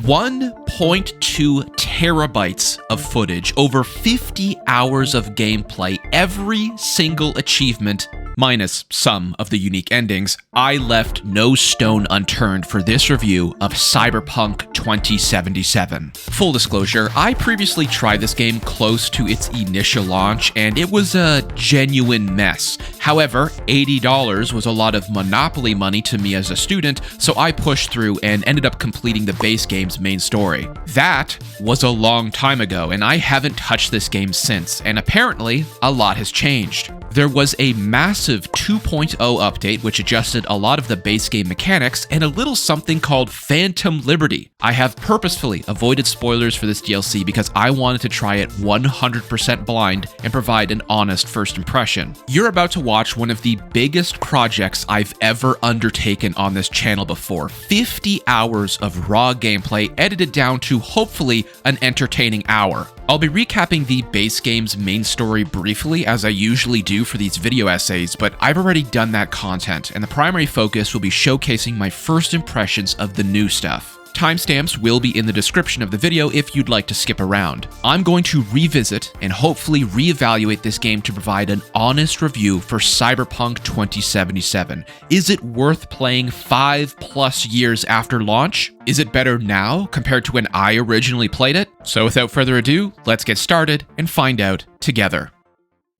1.2 terabytes of footage, over 50 hours of gameplay, every single achievement, minus some of the unique endings. I left no stone unturned for this review of Cyberpunk 2077. Full disclosure, I previously tried this game close to its initial launch, and it was a genuine mess. However, $80 was a lot of Monopoly money to me as a student, so I pushed through and ended up completing the base game's main story. That was a long time ago, and I haven't touched this game since, and apparently, a lot has changed. There was a massive 2.0 update which adjusted a lot of the base game mechanics and a little something called Phantom Liberty. I have purposefully avoided spoilers for this DLC because I wanted to try it 100% blind and provide an honest first impression. You're about to watch one of the biggest projects I've ever undertaken on this channel before. 50 hours of raw gameplay edited down to hopefully an entertaining hour. I'll be recapping the base game's main story briefly, as I usually do for these video essays, but I've already done that content, and the primary focus will be showcasing my first impressions of the new stuff. Timestamps will be in the description of the video if you'd like to skip around. I'm going to revisit and hopefully reevaluate this game to provide an honest review for Cyberpunk 2077. Is it worth playing 5+ years after launch? Is it better now compared to when I originally played it? So without further ado, let's get started and find out together.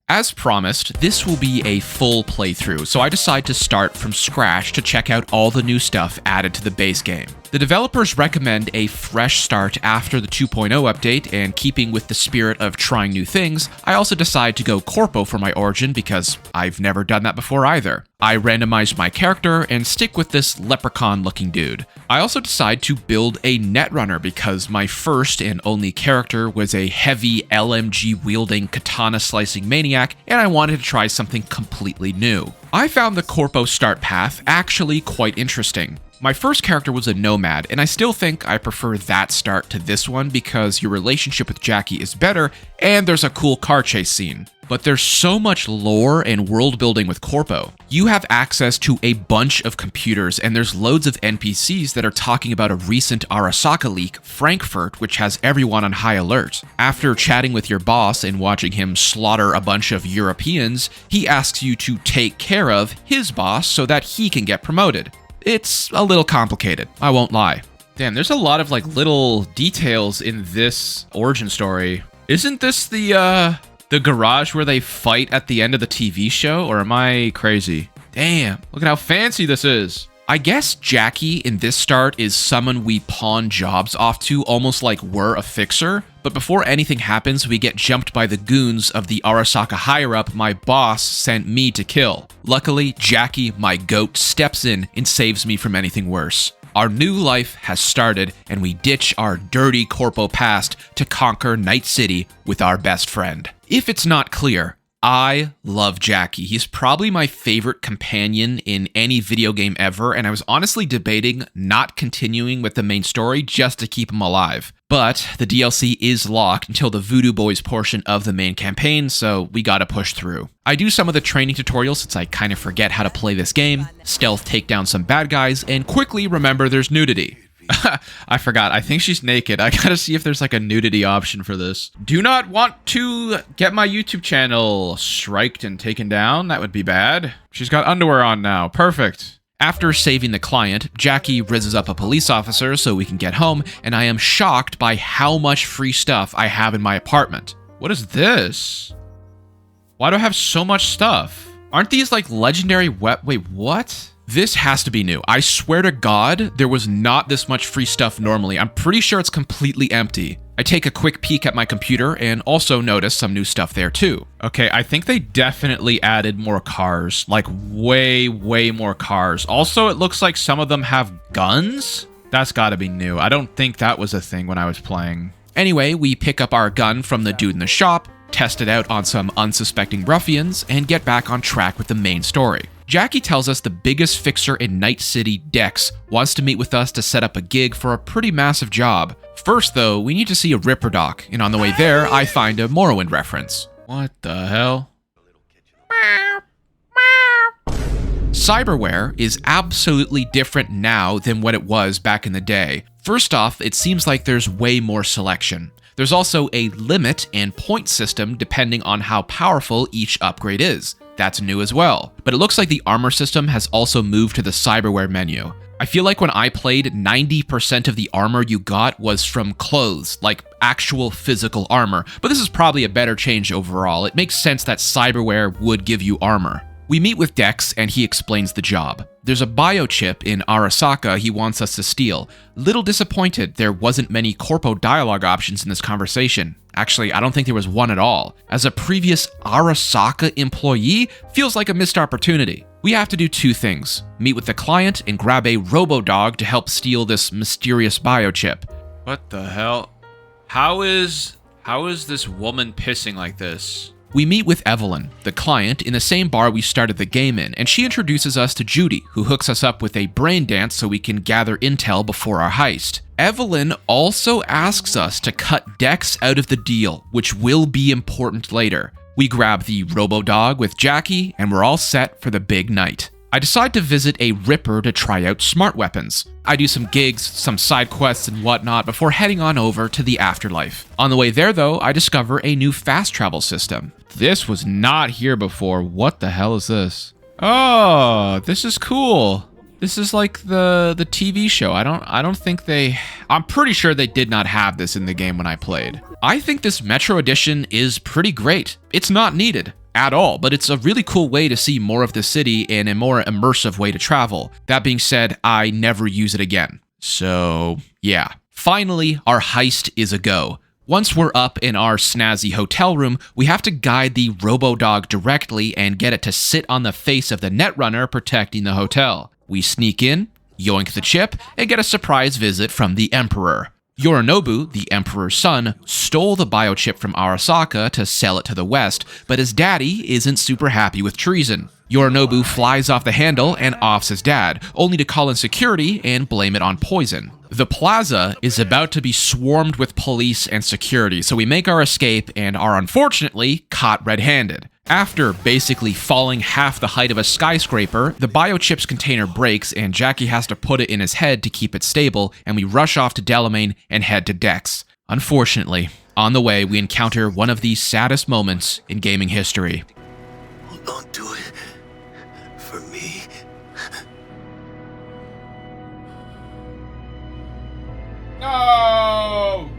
As promised, this will be a full playthrough, so I decide to start from scratch to check out all the new stuff added to the base game. The developers recommend a fresh start after the 2.0 update, and keeping with the spirit of trying new things, I also decide to go corpo for my origin because I've never done that before either. I randomize my character and stick with this leprechaun-looking dude. I also decide to build a netrunner because my first and only character was a heavy LMG-wielding katana-slicing maniac, and I wanted to try something completely new. I found the corpo start path actually quite interesting. My first character was a nomad, and I still think I prefer that start to this one because your relationship with Jackie is better, and there's a cool car chase scene. But there's so much lore and world building with Corpo. You have access to a bunch of computers, and there's loads of NPCs that are talking about a recent Arasaka leak, Frankfurt, which has everyone on high alert. After chatting with your boss and watching him slaughter a bunch of Europeans, he asks you to take care of his boss so that he can get promoted. It's a little complicated, I won't lie. Damn, there's a lot of little details in this origin story. Isn't this the garage where they fight at the end of the TV show, or am I crazy? Damn, look at how fancy this is. I guess Jackie in this start is someone we pawn jobs off to, almost like we're a fixer. But before anything happens, we get jumped by the goons of the Arasaka higher-up my boss sent me to kill. Luckily, Jackie, my goat, steps in and saves me from anything worse. Our new life has started, and we ditch our dirty corpo past to conquer Night City with our best friend. If it's not clear, I love Jackie. He's probably my favorite companion in any video game ever, and I was honestly debating not continuing with the main story just to keep him alive. But the DLC is locked until the Voodoo Boys portion of the main campaign, so we gotta push through. I do some of the training tutorials since I kind of forget how to play this game, stealth take down some bad guys, and quickly remember there's nudity. I forgot. I think she's naked. I gotta see if there's a nudity option for this. Do not want to get my YouTube channel striked and taken down. That would be bad. She's got underwear on now. Perfect. After saving the client, Jackie rizzes up a police officer so we can get home, and I am shocked by how much free stuff I have in my apartment. What is this? Why do I have so much stuff? Aren't these legendary wait, what? This has to be new. I swear to God, there was not this much free stuff normally. I'm pretty sure it's completely empty. I take a quick peek at my computer and also notice some new stuff there too. Okay, I think they definitely added more cars. Way more cars. Also, it looks like some of them have guns? That's gotta be new. I don't think that was a thing when I was playing. Anyway, we pick up our gun from the dude in the shop, test it out on some unsuspecting ruffians, and get back on track with the main story. Jackie tells us the biggest fixer in Night City, Dex, wants to meet with us to set up a gig for a pretty massive job. First, though, we need to see a Ripper doc, and on the way there, I find a Morrowind reference. What the hell? Cyberware is absolutely different now than what it was back in the day. First off, it seems like there's way more selection. There's also a limit and point system depending on how powerful each upgrade is. That's new as well. But it looks like the armor system has also moved to the cyberware menu. I feel like when I played, 90% of the armor you got was from clothes, like actual physical armor, but this is probably a better change overall. It makes sense that cyberware would give you armor. We meet with Dex and he explains the job. There's a biochip in Arasaka he wants us to steal. Little disappointed there wasn't many corpo dialogue options in this conversation. Actually, I don't think there was one at all. As a previous Arasaka employee, feels like a missed opportunity. We have to do two things. Meet with the client and grab a robo-dog to help steal this mysterious biochip. What the hell? How is this woman pissing like this? We meet with Evelyn, the client, in the same bar we started the game in, and she introduces us to Judy, who hooks us up with a brain dance so we can gather intel before our heist. Evelyn also asks us to cut Dex out of the deal, which will be important later. We grab the robo-dog with Jackie, and we're all set for the big night. I decide to visit a Ripper to try out smart weapons. I do some gigs, some side quests and whatnot before heading on over to the afterlife. On the way there though, I discover a new fast travel system. This was not here before. What the hell is this? Oh, this is cool. This is like the TV show. I'm pretty sure they did not have this in the game when I played. I think this Metro Edition is pretty great. It's not needed at all, but it's a really cool way to see more of the city and a more immersive way to travel. That being said, I never use it again. So, yeah. Finally, our heist is a go. Once we're up in our snazzy hotel room, we have to guide the robo-dog directly and get it to sit on the face of the netrunner protecting the hotel. We sneak in, yoink the chip, and get a surprise visit from the Emperor. Yorinobu, the Emperor's son, stole the biochip from Arasaka to sell it to the West, but his daddy isn't super happy with treason. Yorinobu flies off the handle and offs his dad, only to call in security and blame it on poison. The plaza is about to be swarmed with police and security, so we make our escape and are unfortunately caught red-handed. After basically falling half the height of a skyscraper, the biochip's container breaks and Jackie has to put it in his head to keep it stable, and we rush off to Delamain and head to Dex. Unfortunately, on the way we encounter one of the saddest moments in gaming history. Don't do it for me. No!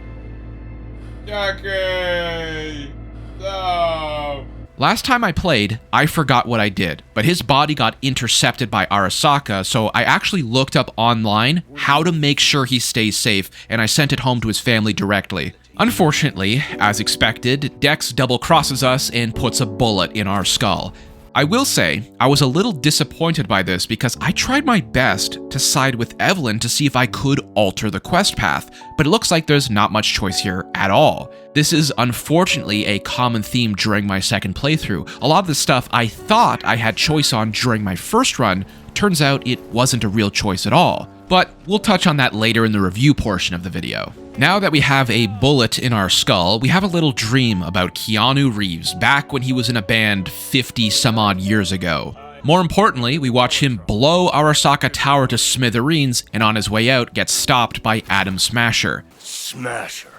Jackie! No! Last time I played, I forgot what I did, but his body got intercepted by Arasaka, so I actually looked up online how to make sure he stays safe, and I sent it home to his family directly. Unfortunately, as expected, Dex double-crosses us and puts a bullet in our skull. I will say, I was a little disappointed by this because I tried my best to side with Evelyn to see if I could alter the quest path, but it looks like there's not much choice here at all. This is unfortunately a common theme during my second playthrough. A lot of the stuff I thought I had choice on during my first run, turns out it wasn't a real choice at all. But we'll touch on that later in the review portion of the video. Now that we have a bullet in our skull, we have a little dream about Keanu Reeves back when he was in a band 50 some odd years ago. More importantly, we watch him blow Arasaka Tower to smithereens and on his way out gets stopped by Adam Smasher. Smasher.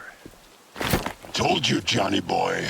Told you, Johnny boy.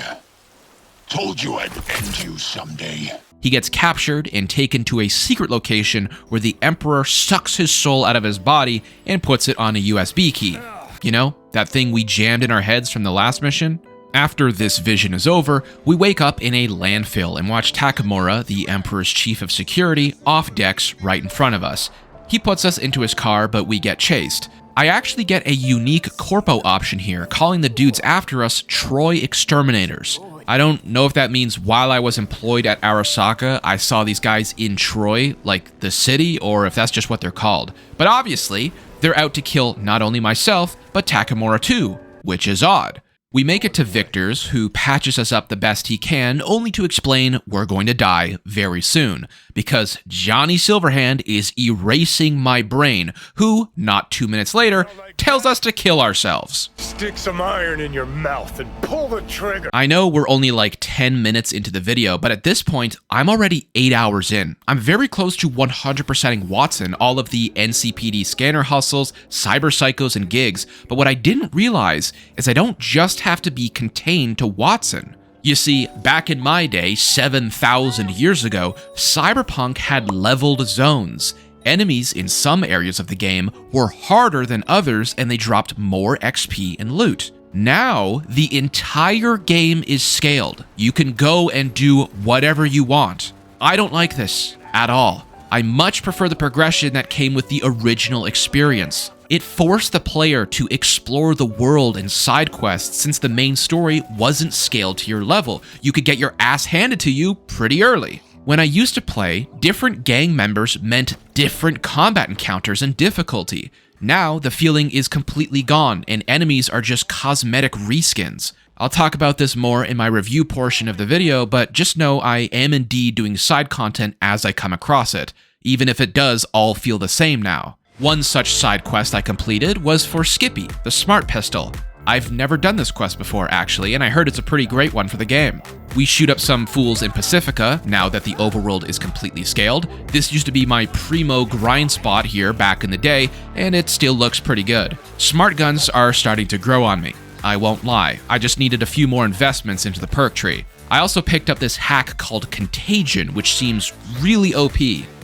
Told you I'd end you someday. He gets captured and taken to a secret location where the Emperor sucks his soul out of his body and puts it on a USB key. You know, that thing we jammed in our heads from the last mission? After this vision is over, we wake up in a landfill and watch Takamura, the Emperor's chief of security, off Dex right in front of us. He puts us into his car, but we get chased. I actually get a unique corpo option here, calling the dudes after us Troy Exterminators. I don't know if that means while I was employed at Arasaka, I saw these guys in Troy, like the city, or if that's just what they're called. But obviously, they're out to kill not only myself, but Takamura too, which is odd. We make it to Victor's, who patches us up the best he can, only to explain we're going to die very soon, because Johnny Silverhand is erasing my brain, who, not 2 minutes later, tells us to kill ourselves. Stick some iron in your mouth and pull the trigger. I know we're only like 10 minutes into the video, but at this point, I'm already 8 hours in. I'm very close to 100%ing Watson, all of the NCPD scanner hustles, cyber psychos, and gigs, but what I didn't realize is I don't just have to be contained to Watson. You see, back in my day, 7,000 years ago, Cyberpunk had leveled zones. Enemies in some areas of the game were harder than others and they dropped more XP and loot. Now, the entire game is scaled. You can go and do whatever you want. I don't like this at all. I much prefer the progression that came with the original experience. It forced the player to explore the world and side quests since the main story wasn't scaled to your level. You could get your ass handed to you pretty early. When I used to play, different gang members meant different combat encounters and difficulty. Now, the feeling is completely gone, and enemies are just cosmetic reskins. I'll talk about this more in my review portion of the video, but just know I am indeed doing side content as I come across it, even if it does all feel the same now. One such side quest I completed was for Skippy, the smart pistol. I've never done this quest before, actually, and I heard it's a pretty great one for the game. We shoot up some fools in Pacifica, now that the overworld is completely scaled. This used to be my primo grind spot here back in the day, and it still looks pretty good. Smart guns are starting to grow on me. I won't lie, I just needed a few more investments into the perk tree. I also picked up this hack called Contagion, which seems really OP.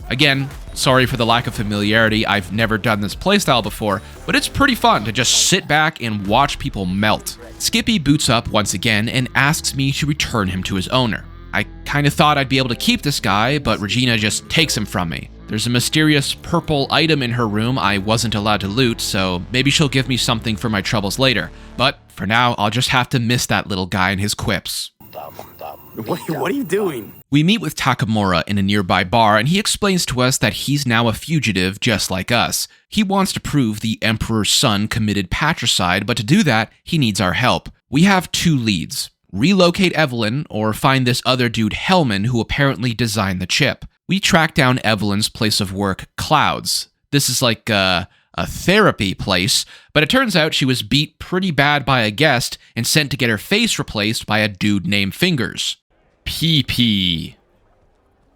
Again, sorry for the lack of familiarity, I've never done this playstyle before, but it's pretty fun to just sit back and watch people melt. Skippy boots up once again and asks me to return him to his owner. I kinda thought I'd be able to keep this guy, but Regina just takes him from me. There's a mysterious purple item in her room I wasn't allowed to loot, so maybe she'll give me something for my troubles later. But for now, I'll just have to miss that little guy and his quips. What are you doing? We meet with Takamura in a nearby bar, and he explains to us that he's now a fugitive just like us. He wants to prove the Emperor's son committed patricide, but to do that, he needs our help. We have two leads. Relocate Evelyn, or find this other dude Hellman who apparently designed the chip. We track down Evelyn's place of work, Clouds. This is like a therapy place, but it turns out she was beat pretty bad by a guest and sent to get her face replaced by a dude named Fingers. PP.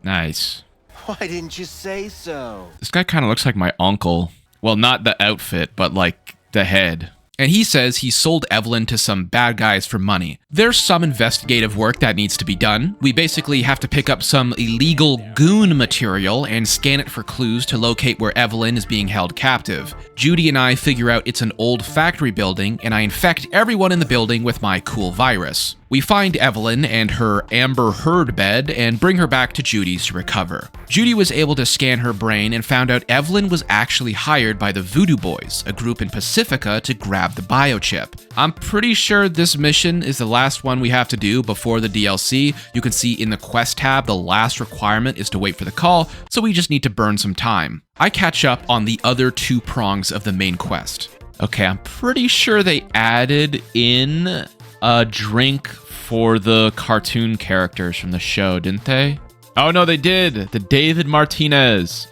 Nice. Why didn't you say so? This guy kind of looks like my uncle. Well, not the outfit, but like the head. And he says he sold Evelyn to some bad guys for money. There's some investigative work that needs to be done. We basically have to pick up some illegal goon material and scan it for clues to locate where Evelyn is being held captive. Judy and I figure out it's an old factory building, and I infect everyone in the building with my cool virus. We find Evelyn and her Amber Heard bed and bring her back to Judy's to recover. Judy was able to scan her brain and found out Evelyn was actually hired by the Voodoo Boys, a group in Pacifica, to grab the biochip. I'm pretty sure this mission is the last one we have to do before the DLC. You can see in the quest tab the last requirement is to wait for the call, so we just need to burn some time. I catch up on the other two prongs of the main quest. Okay, I'm pretty sure they added in a drink for the cartoon characters from the show, didn't they? Oh no, they did! The David Martinez.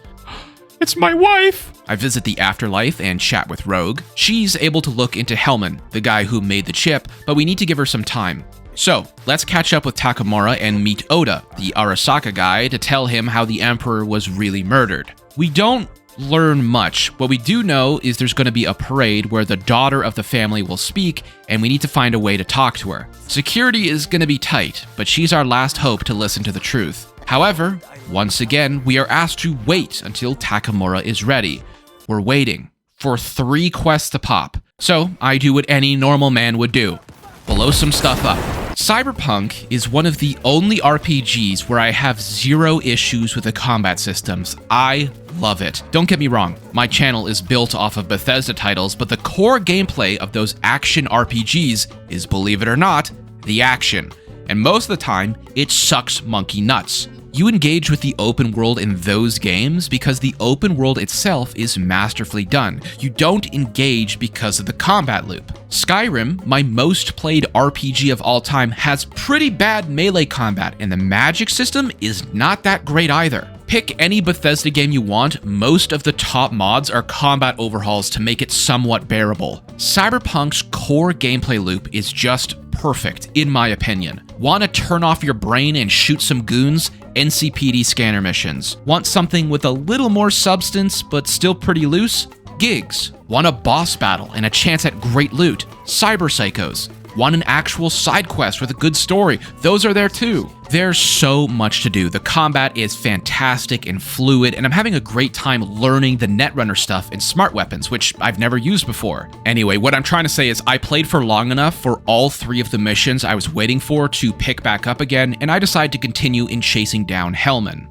It's my wife! I visit the afterlife and chat with Rogue. She's able to look into Hellman, the guy who made the chip, but we need to give her some time. So, let's catch up with Takamura and meet Oda, the Arasaka guy, to tell him how the Emperor was really murdered. We don't learn much. What we do know is there's going to be a parade where the daughter of the family will speak, and we need to find a way to talk to her. Security is going to be tight, but she's our last hope to listen to the truth. However, once again, we are asked to wait until Takamura is ready. We're waiting for 3 quests to pop. So, I do what any normal man would do. Blow some stuff up. Cyberpunk is one of the only RPGs where I have 0 issues with the combat systems. I love it. Don't get me wrong, my channel is built off of Bethesda titles, but the core gameplay of those action RPGs is, believe it or not, the action. And most of the time, it sucks monkey nuts. You engage with the open world in those games because the open world itself is masterfully done. You don't engage because of the combat loop. Skyrim, my most played RPG of all time, has pretty bad melee combat, and the magic system is not that great either. Pick any Bethesda game you want, most of the top mods are combat overhauls to make it somewhat bearable. Cyberpunk's core gameplay loop is just perfect, in my opinion. Want to turn off your brain and shoot some goons? NCPD scanner missions. Want something with a little more substance, but still pretty loose? Gigs. Want a boss battle and a chance at great loot? Cyber Psychos. Want an actual side quest with a good story? Those are there too. There's so much to do. The combat is fantastic and fluid, and I'm having a great time learning the Netrunner stuff and smart weapons, which I've never used before. Anyway, what I'm trying to say is I played for long enough for all 3 of the missions I was waiting for to pick back up again, and I decided to continue in chasing down Hellman.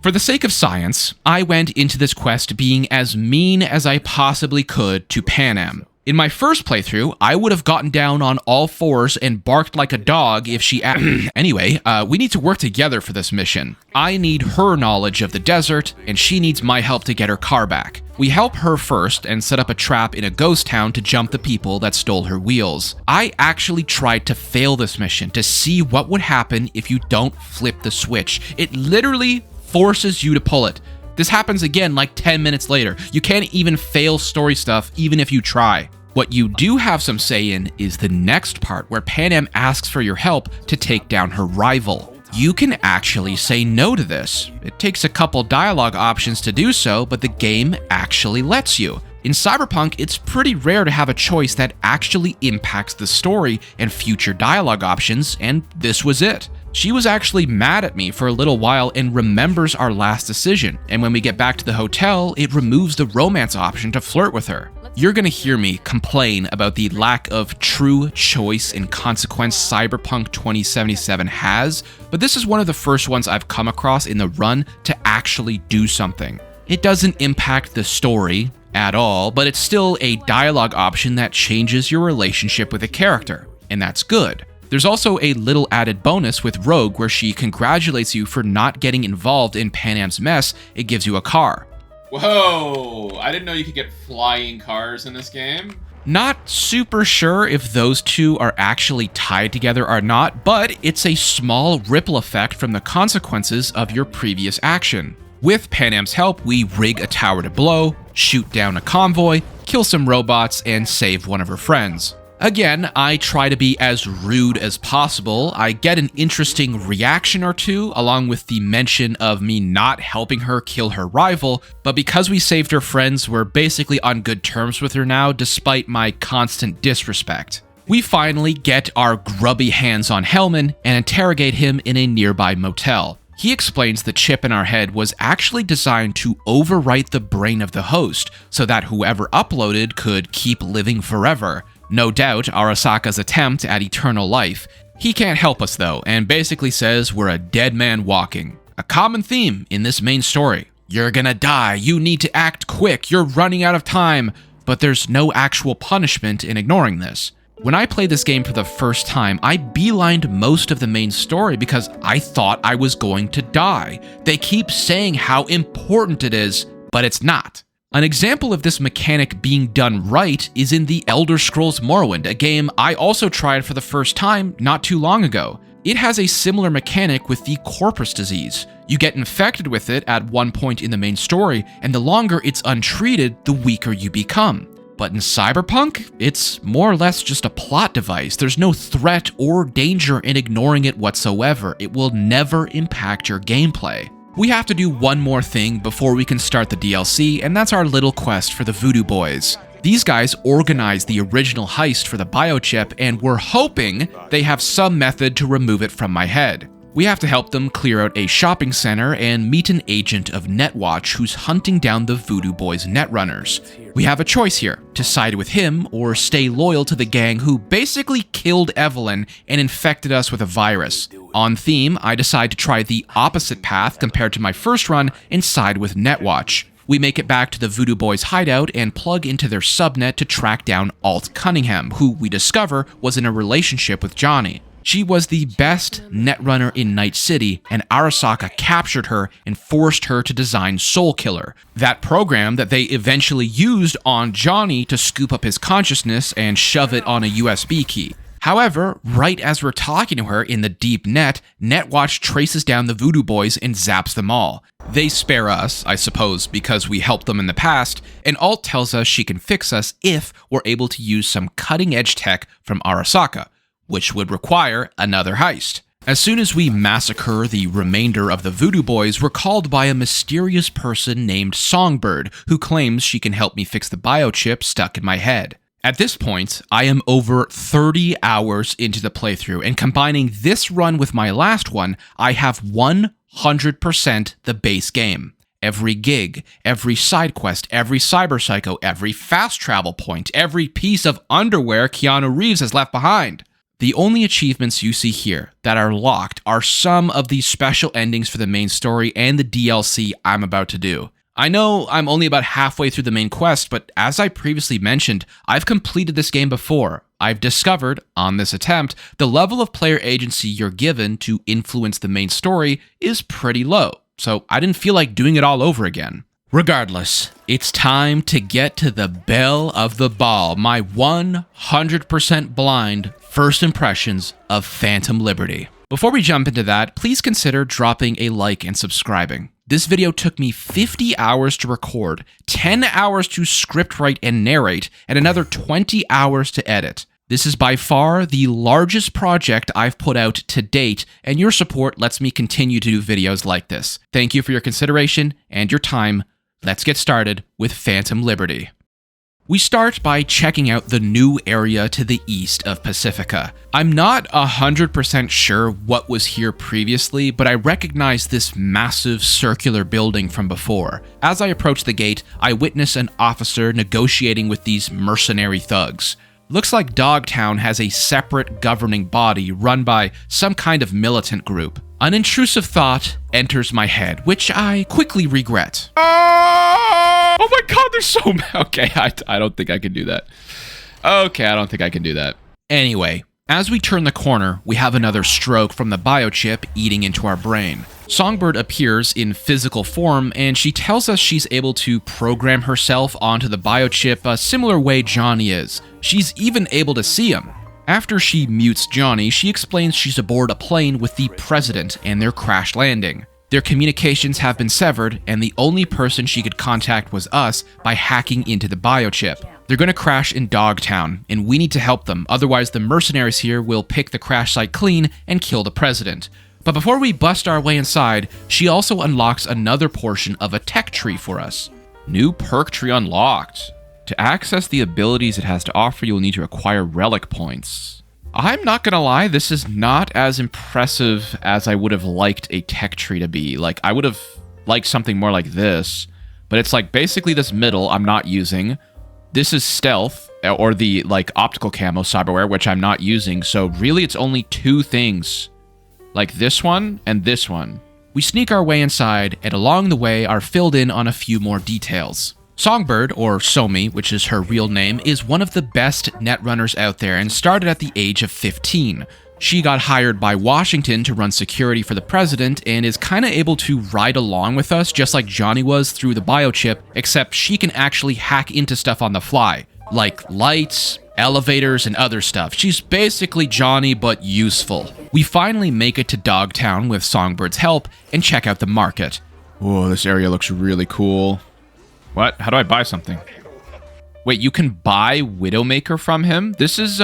For the sake of science, I went into this quest being as mean as I possibly could to Panam. In my first playthrough, I would have gotten down on all fours and barked like a dog if she Anyway, we need to work together for this mission. I need her knowledge of the desert, and she needs my help to get her car back. We help her first and set up a trap in a ghost town to jump the people that stole her wheels. I actually tried to fail this mission to see what would happen if you don't flip the switch. It literally forces you to pull it. This happens again like 10 minutes later. You can't even fail story stuff even if you try. What you do have some say in is the next part where Panam asks for your help to take down her rival. You can actually say no to this. It takes a couple dialogue options to do so, but the game actually lets you. In Cyberpunk, it's pretty rare to have a choice that actually impacts the story and future dialogue options, and this was it. She was actually mad at me for a little while and remembers our last decision, and when we get back to the hotel, it removes the romance option to flirt with her. You're gonna hear me complain about the lack of true choice and consequence Cyberpunk 2077 has, but this is one of the first ones I've come across in the run to actually do something. It doesn't impact the story at all, but it's still a dialogue option that changes your relationship with a character, and that's good. There's also a little added bonus with Rogue where she congratulates you for not getting involved in Panam's mess. It gives you a car. Whoa, I didn't know you could get flying cars in this game. Not super sure if those two are actually tied together or not, but it's a small ripple effect from the consequences of your previous action. With Panam's help, we rig a tower to blow, shoot down a convoy, kill some robots, and save one of her friends. Again, I try to be as rude as possible. I get an interesting reaction or two, along with the mention of me not helping her kill her rival, but because we saved her friends, we're basically on good terms with her now, despite my constant disrespect. We finally get our grubby hands on Hellman and interrogate him in a nearby motel. He explains the chip in our head was actually designed to overwrite the brain of the host, so that whoever uploaded could keep living forever. No doubt Arasaka's attempt at eternal life. He can't help us though, and basically says we're a dead man walking. A common theme in this main story. You're gonna die, you need to act quick, you're running out of time, but there's no actual punishment in ignoring this. When I played this game for the first time, I beelined most of the main story because I thought I was going to die. They keep saying how important it is, but it's not. An example of this mechanic being done right is in The Elder Scrolls Morrowind, a game I also tried for the first time not too long ago. It has a similar mechanic with the Corpus disease. You get infected with it at one point in the main story, and the longer it's untreated, the weaker you become. But in Cyberpunk, it's more or less just a plot device. There's no threat or danger in ignoring it whatsoever. It will never impact your gameplay. We have to do one more thing before we can start the DLC, and that's our little quest for the Voodoo Boys. These guys organized the original heist for the biochip, and we're hoping they have some method to remove it from my head. We have to help them clear out a shopping center and meet an agent of Netwatch who's hunting down the Voodoo Boys Netrunners. We have a choice here, to side with him or stay loyal to the gang who basically killed Evelyn and infected us with a virus. On theme, I decide to try the opposite path compared to my first run and side with Netwatch. We make it back to the Voodoo Boys hideout and plug into their subnet to track down Alt Cunningham, who we discover was in a relationship with Johnny. She was the best netrunner in Night City, and Arasaka captured her and forced her to design Soul Killer, that program that they eventually used on Johnny to scoop up his consciousness and shove it on a USB key. However, right as we're talking to her in the deep net, Netwatch traces down the Voodoo Boys and zaps them all. They spare us, I suppose, because we helped them in the past, and Alt tells us she can fix us if we're able to use some cutting-edge tech from Arasaka, which would require another heist. As soon as we massacre the remainder of the Voodoo Boys, we're called by a mysterious person named Songbird, who claims she can help me fix the biochip stuck in my head. At this point, I am over 30 hours into the playthrough, and combining this run with my last one, I have 100% the base game. Every gig, every side quest, every cyber psycho, every fast travel point, every piece of underwear Keanu Reeves has left behind. The only achievements you see here that are locked are some of the special endings for the main story and the DLC I'm about to do. I know I'm only about halfway through the main quest, but as I previously mentioned, I've completed this game before. I've discovered, on this attempt, the level of player agency you're given to influence the main story is pretty low, so I didn't feel like doing it all over again. Regardless, it's time to get to the belle of the ball, my 100% blind first impressions of Phantom Liberty. Before we jump into that, please consider dropping a like and subscribing. This video took me 50 hours to record, 10 hours to scriptwrite and narrate, and another 20 hours to edit. This is by far the largest project I've put out to date, and your support lets me continue to do videos like this. Thank you for your consideration and your time. Let's get started with Phantom Liberty. We start by checking out the new area to the east of Pacifica. I'm not 100% sure what was here previously, but I recognize this massive circular building from before. As I approach the gate, I witness an officer negotiating with these mercenary thugs. Looks like Dogtown has a separate governing body run by some kind of militant group. An intrusive thought enters my head, which I quickly regret. Oh my god, they're so okay, I don't think I can do that. Okay, I don't think I can do that. Anyway, as we turn the corner, we have another stroke from the biochip eating into our brain. Songbird appears in physical form, and she tells us she's able to program herself onto the biochip a similar way Johnny is. She's even able to see him. After she mutes Johnny, she explains she's aboard a plane with the president and their crash landing. Their communications have been severed, and the only person she could contact was us by hacking into the biochip. They're going to crash in Dogtown, and we need to help them, otherwise the mercenaries here will pick the crash site clean and kill the president. But before we bust our way inside, she also unlocks another portion of a tech tree for us. New perk tree unlocked. To access the abilities it has to offer, you'll need to acquire relic points. I'm not gonna lie, this is not as impressive as I would have liked a tech tree to be. Like, I would have liked something more like this, but it's like basically this middle I'm not using. This is stealth, or the like optical camo cyberware, which I'm not using, so really it's only two things. Like this one and this one. We sneak our way inside, and along the way are filled in on a few more details. Songbird, or Somi, which is her real name, is one of the best netrunners out there and started at the age of 15. She got hired by Washington to run security for the president and is kinda able to ride along with us just like Johnny was through the biochip, except she can actually hack into stuff on the fly, like lights, elevators, and other stuff. She's basically Johnny, but useful. We finally make it to Dogtown with Songbird's help and check out the market. Whoa, this area looks really cool. What? How do I buy something? Wait, you can buy Widowmaker from him? This is,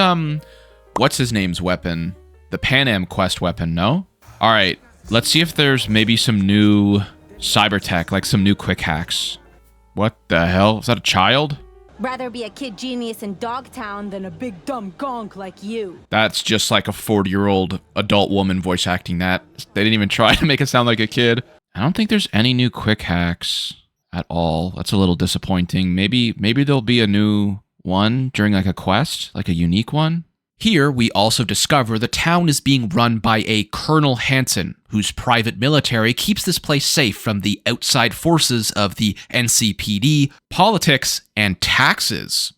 what's his name's weapon? The Pan Am Quest weapon, no? Alright, let's see if there's maybe some new cyber tech, like some new quick hacks. What the hell? Is that a child? Rather be a kid genius in Dogtown than a big dumb gonk like you. That's just like a 40-year-old adult woman voice acting that. They didn't even try to make it sound like a kid. I don't think there's any new quick hacks at all. That's a little disappointing. Maybe there'll be a new one during like a quest, like a unique one. Here, we also discover the town is being run by a Colonel Hansen, whose private military keeps this place safe from the outside forces of the NCPD, politics, and taxes.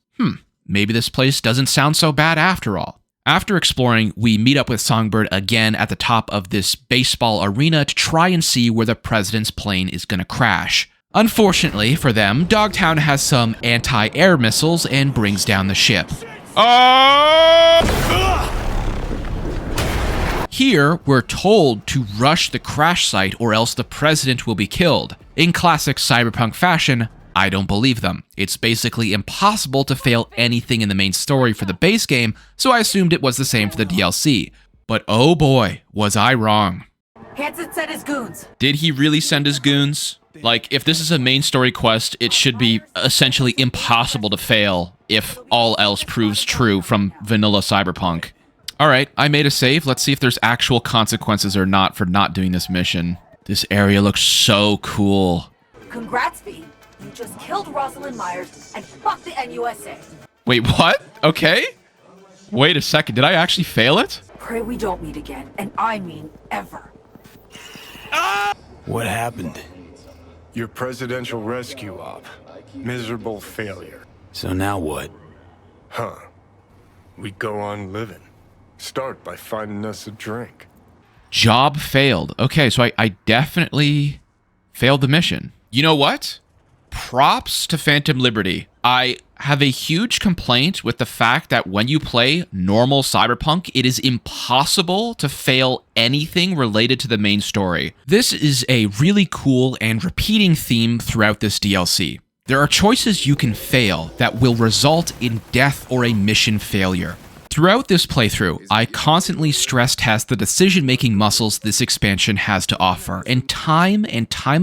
Maybe this place doesn't sound so bad after all. After exploring, we meet up with Songbird again at the top of this baseball arena to try and see where the president's plane is gonna crash. Unfortunately for them, Dogtown has some anti-air missiles and brings down the ship. Here, we're told to rush the crash site or else the president will be killed. In classic Cyberpunk fashion, I don't believe them. It's basically impossible to fail anything in the main story for the base game, so I assumed it was the same for the DLC. But oh boy, was I wrong. Hansen sent his goons. Did he really send his goons? Like, if this is a main story quest, it should be essentially impossible to fail if all else proves true from vanilla Cyberpunk. Alright, I made a save. Let's see if there's actual consequences or not for not doing this mission. This area looks so cool. Congrats, V. You just killed Rosalind Myers and fucked the NUSA. Wait, what? Okay. Wait a second, did I actually fail it? Pray we don't meet again, and I mean ever. What happened? Your presidential rescue op. Miserable failure. So now what? Huh. We go on living. Start by finding us a drink. Job failed. Okay, so I definitely failed the mission. You know what? Props to Phantom Liberty. I have a huge complaint with the fact that when you play normal Cyberpunk, it is impossible to fail anything related to the main story. This is a really cool and repeating theme throughout this DLC. There are choices you can fail that will result in death or a mission failure. Throughout this playthrough, I constantly stress test the decision-making muscles this expansion has to offer, and time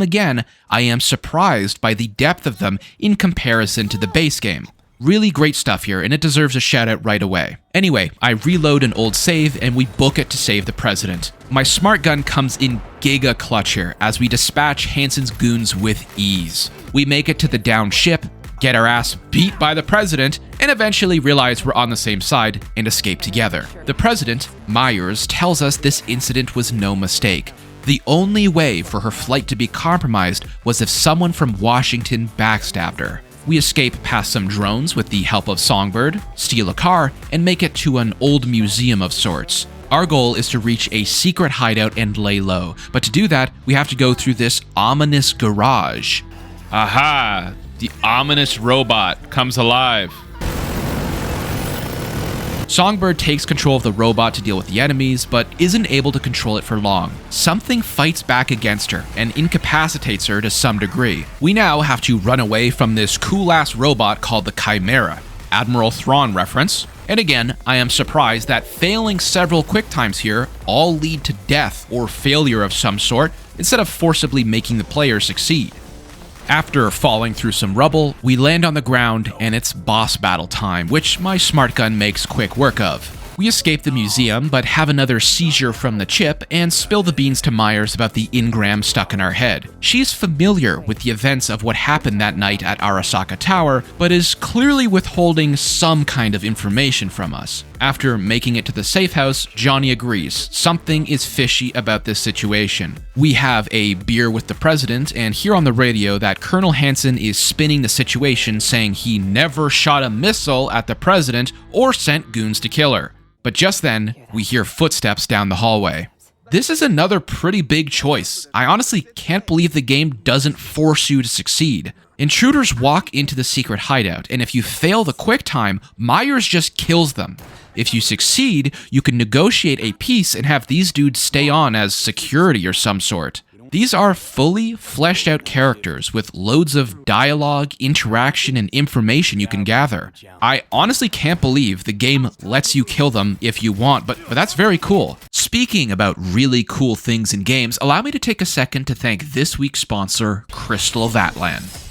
again, I am surprised by the depth of them in comparison to the base game. Really great stuff here, and it deserves a shout out right away. Anyway, I reload an old save, and we book it to save the president. My smart gun comes in giga clutch here, as we dispatch Hansen's goons with ease. We make it to the downed ship, get our ass beat by the president, and eventually realize we're on the same side and escape together. The president, Myers, tells us this incident was no mistake. The only way for her flight to be compromised was if someone from Washington backstabbed her. We escape past some drones with the help of Songbird, steal a car, and make it to an old museum of sorts. Our goal is to reach a secret hideout and lay low, but to do that, we have to go through this ominous garage. Aha! The ominous robot comes alive. Songbird takes control of the robot to deal with the enemies, but isn't able to control it for long. Something fights back against her and incapacitates her to some degree. We now have to run away from this cool-ass robot called the Chimera. Admiral Thrawn reference. And again, I am surprised that failing several quick times here all lead to death or failure of some sort, instead of forcibly making the player succeed. After falling through some rubble, we land on the ground and it's boss battle time, which my smart gun makes quick work of. We escape the museum, but have another seizure from the chip and spill the beans to Myers about the engram stuck in our head. She's familiar with the events of what happened that night at Arasaka Tower, but is clearly withholding some kind of information from us. After making it to the safe house, Johnny agrees. Something is fishy about this situation. We have a beer with the president and hear on the radio that Colonel Hansen is spinning the situation, saying he never shot a missile at the president or sent goons to kill her. But just then, we hear footsteps down the hallway. This is another pretty big choice. I honestly can't believe the game doesn't force you to succeed. Intruders walk into the secret hideout, and if you fail the quick time, Myers just kills them. If you succeed, you can negotiate a peace and have these dudes stay on as security or some sort. These are fully fleshed out characters with loads of dialogue, interaction, and information you can gather. I honestly can't believe the game lets you kill them if you want, but that's very cool. Speaking about really cool things in games, allow me to take a second to thank this week's sponsor, Crystal of Atlan.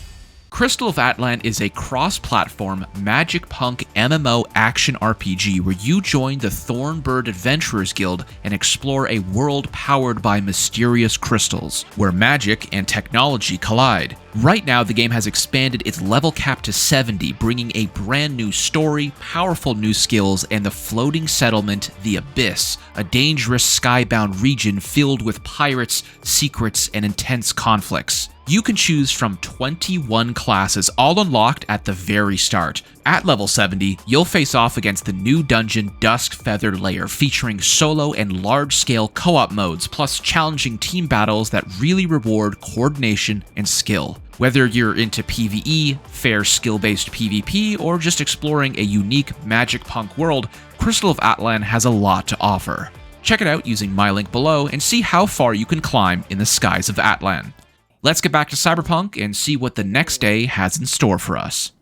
Crystal of Atlan is a cross-platform Magicpunk MMO action RPG where you join the Thornbird Adventurers Guild and explore a world powered by mysterious crystals, where magic and technology collide. Right now, the game has expanded its level cap to 70, bringing a brand new story, powerful new skills, and the floating settlement, The Abyss, a dangerous skybound region filled with pirates, secrets, and intense conflicts. You can choose from 21 classes, all unlocked at the very start. At level 70, you'll face off against the new dungeon Dusk Feather Lair, featuring solo and large-scale co-op modes, plus challenging team battles that really reward coordination and skill. Whether you're into PvE, fair skill-based PvP, or just exploring a unique Magicpunk world, Crystal of Atlan has a lot to offer. Check it out using my link below and see how far you can climb in the skies of Atlan. Let's get back to Cyberpunk and see what the next day has in store for us.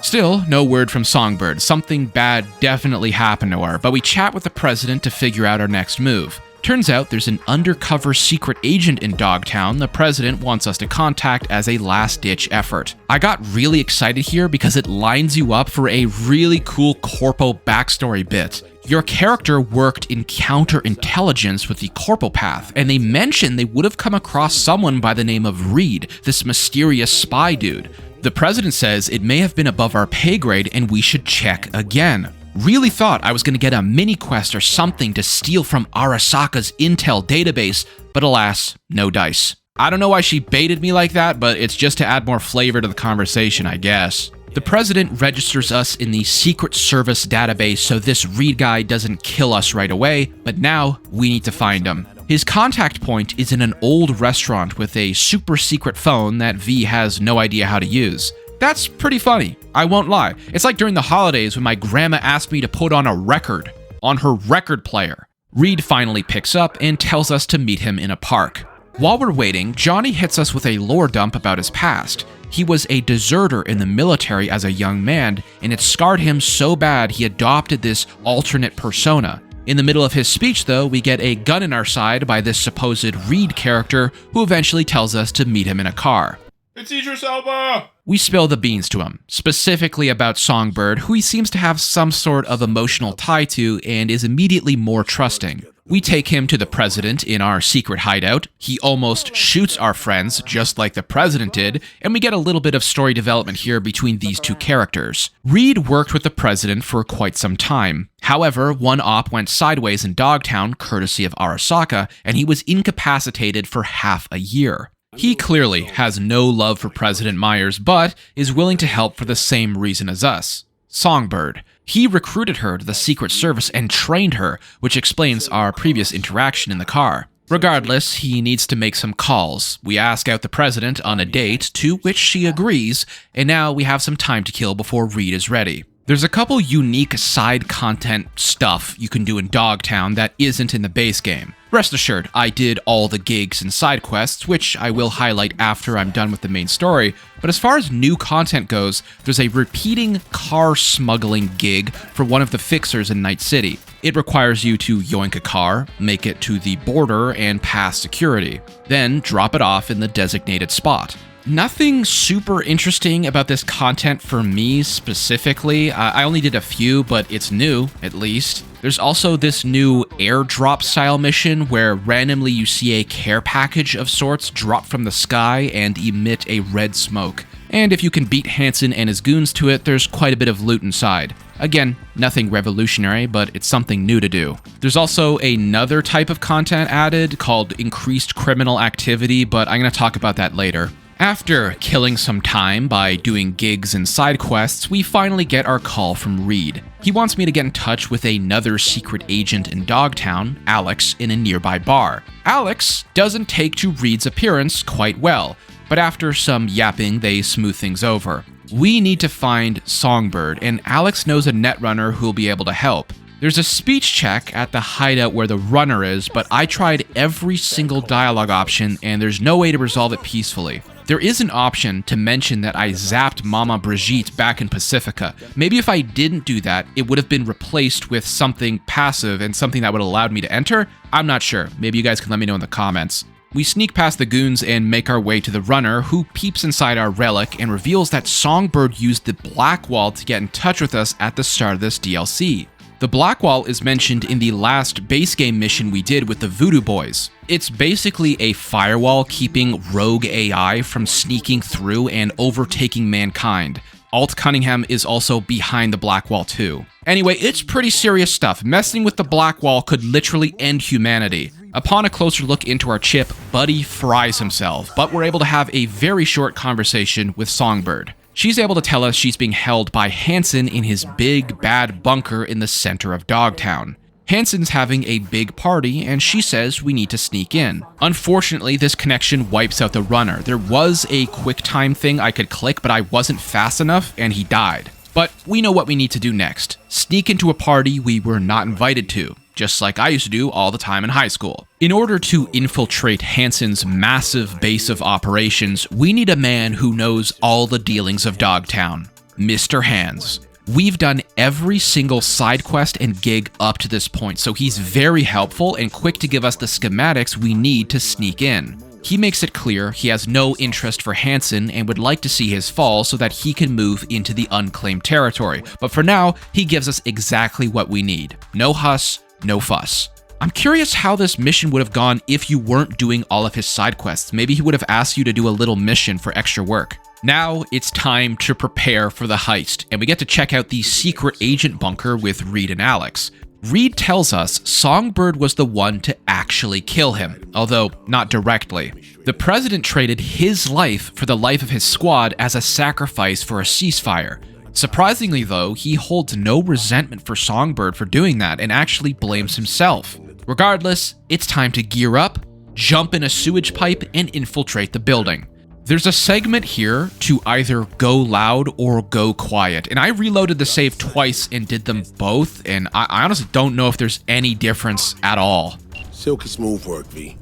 Still, no word from Songbird. Something bad definitely happened to her, but we chat with the president to figure out our next move. Turns out there's an undercover secret agent in Dogtown the president wants us to contact as a last-ditch effort. I got really excited here because it lines you up for a really cool corpo backstory bit. Your character worked in counterintelligence with the Corpopath, and they mentioned they would have come across someone by the name of Reed, this mysterious spy dude. The president says it may have been above our pay grade and we should check again. Really thought I was going to get a mini quest or something to steal from Arasaka's intel database, but alas, no dice. I don't know why she baited me like that, but it's just to add more flavor to the conversation, I guess. The president registers us in the Secret Service database so this Reed guy doesn't kill us right away, but now we need to find him. His contact point is in an old restaurant with a super secret phone that V has no idea how to use. That's pretty funny, I won't lie. It's like during the holidays when my grandma asked me to put on a record on her record player. Reed finally picks up and tells us to meet him in a park. While we're waiting, Johnny hits us with a lore dump about his past. He was a deserter in the military as a young man, and it scarred him so bad he adopted this alternate persona. In the middle of his speech, though, we get a gun in our side by this supposed Reed character, who eventually tells us to meet him in a car. It's Idris Elba! We spill the beans to him, specifically about Songbird, who he seems to have some sort of emotional tie to and is immediately more trusting. We take him to the president in our secret hideout. He almost shoots our friends, just like the president did, and we get a little bit of story development here between these two characters. Reed worked with the president for quite some time. However, one op went sideways in Dogtown, courtesy of Arasaka, and he was incapacitated for half a year. He clearly has no love for President Myers, but is willing to help for the same reason as us. Songbird. He recruited her to the Secret Service and trained her, which explains our previous interaction in the car. Regardless, he needs to make some calls. We ask out the president on a date, to which she agrees, and now we have some time to kill before Reed is ready. There's a couple unique side content stuff you can do in Dogtown that isn't in the base game. Rest assured, I did all the gigs and side quests, which I will highlight after I'm done with the main story, but as far as new content goes, there's a repeating car smuggling gig for one of the fixers in Night City. It requires you to yoink a car, make it to the border, and pass security, then drop it off in the designated spot. Nothing super interesting about this content for me specifically. I only did a few, but it's new, at least. There's also this new airdrop style mission where randomly you see a care package of sorts drop from the sky and emit a red smoke. And if you can beat Hansen and his goons to it, there's quite a bit of loot inside. Again, nothing revolutionary, but it's something new to do. There's also another type of content added called increased criminal activity, but I'm going to talk about that later. After killing some time by doing gigs and side quests, we finally get our call from Reed. He wants me to get in touch with another secret agent in Dogtown, Alex, in a nearby bar. Alex doesn't take to Reed's appearance quite well, but after some yapping, they smooth things over. We need to find Songbird, and Alex knows a netrunner who'll be able to help. There's a speech check at the hideout where the runner is, but I tried every single dialogue option, and there's no way to resolve it peacefully. There is an option to mention that I zapped Mama Brigitte back in Pacifica. Maybe if I didn't do that, it would have been replaced with something passive and something that would have allowed me to enter. I'm not sure. Maybe you guys can let me know in the comments. We sneak past the goons and make our way to the runner, who peeps inside our relic and reveals that Songbird used the Blackwall to get in touch with us at the start of this DLC. The Blackwall is mentioned in the last base game mission we did with the Voodoo Boys. It's basically a firewall keeping rogue AI from sneaking through and overtaking mankind. Alt Cunningham is also behind the Blackwall too. Anyway, it's pretty serious stuff. Messing with the Blackwall could literally end humanity. Upon a closer look into our chip, Buddy fries himself, but we're able to have a very short conversation with Songbird. She's able to tell us she's being held by Hansen in his big, bad bunker in the center of Dogtown. Hansen's having a big party, and she says we need to sneak in. Unfortunately, this connection wipes out the runner. There was a quick time thing I could click, but I wasn't fast enough, and he died. But we know what we need to do next. Sneak into a party we were not invited to, just like I used to do all the time in high school. In order to infiltrate Hansen's massive base of operations, we need a man who knows all the dealings of Dogtown, Mr. Hands. We've done every single side quest and gig up to this point, so he's very helpful and quick to give us the schematics we need to sneak in. He makes it clear he has no interest for Hansen and would like to see his fall so that he can move into the unclaimed territory. But for now, he gives us exactly what we need. No huss, no fuss. I'm curious how this mission would have gone if you weren't doing all of his side quests. Maybe he would have asked you to do a little mission for extra work. Now it's time to prepare for the heist, and we get to check out the secret agent bunker with Reed and Alex. Reed tells us Songbird was the one to actually kill him, although not directly. The president traded his life for the life of his squad as a sacrifice for a ceasefire. Surprisingly though, he holds no resentment for Songbird for doing that and actually blames himself. Regardless, it's time to gear up, jump in a sewage pipe, and infiltrate the building. There's a segment here to either go loud or go quiet, and I reloaded the save twice and did them both, and I honestly don't know if there's any difference at all. Silky smooth work, V.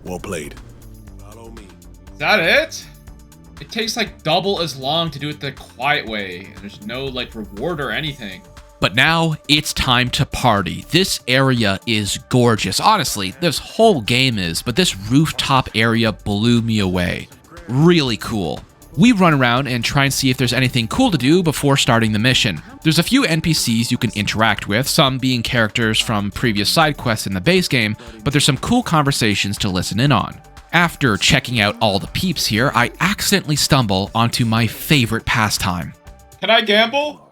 Well played. Follow me. Is that it? It takes like double as long to do it the quiet way, and there's no like reward or anything. But now it's time to party. This area is gorgeous. Honestly, this whole game is, but this rooftop area blew me away. Really cool. We run around and try and see if there's anything cool to do before starting the mission. There's a few NPCs you can interact with, some being characters from previous side quests in the base game, but there's some cool conversations to listen in on. After checking out all the peeps here, I accidentally stumble onto my favorite pastime. Can I gamble?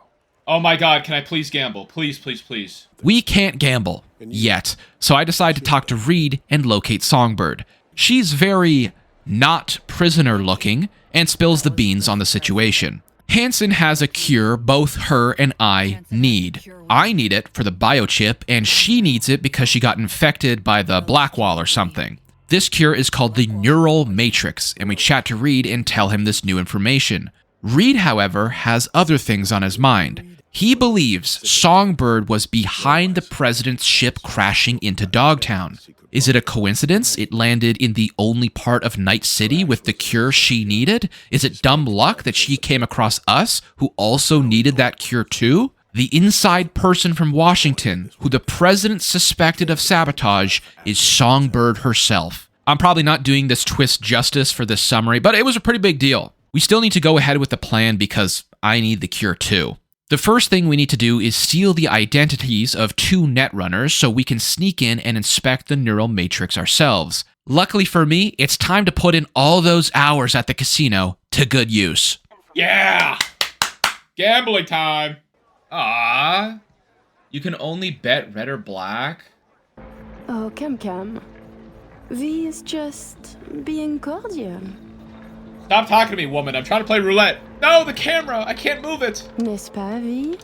Oh my god, can I please gamble? Please, please, please. We can't gamble yet, so I decide to talk to Reed and locate Songbird. She's very not prisoner looking and spills the beans on the situation. Hansen has a cure both her and I need. I need it for the biochip, and she needs it because she got infected by the Blackwall or something. This cure is called the Neural Matrix, and we chat to Reed and tell him this new information. Reed, however, has other things on his mind. He believes Songbird was behind the president's ship crashing into Dogtown. Is it a coincidence it landed in the only part of Night City with the cure she needed? Is it dumb luck that she came across us, who also needed that cure too? The inside person from Washington, who the president suspected of sabotage, is Songbird herself. I'm probably not doing this twist justice for this summary, but it was a pretty big deal. We still need to go ahead with the plan because I need the cure too. The first thing we need to do is steal the identities of 2 netrunners so we can sneak in and inspect the neural matrix ourselves. Luckily for me, it's time to put in all those hours at the casino to good use. Yeah! Gambling time! Ah, you can only bet red or black? Oh, Cam. V is just being cordial. Stop talking to me, woman. I'm trying to play roulette. No, the camera! I can't move it! N'est-ce pas, V?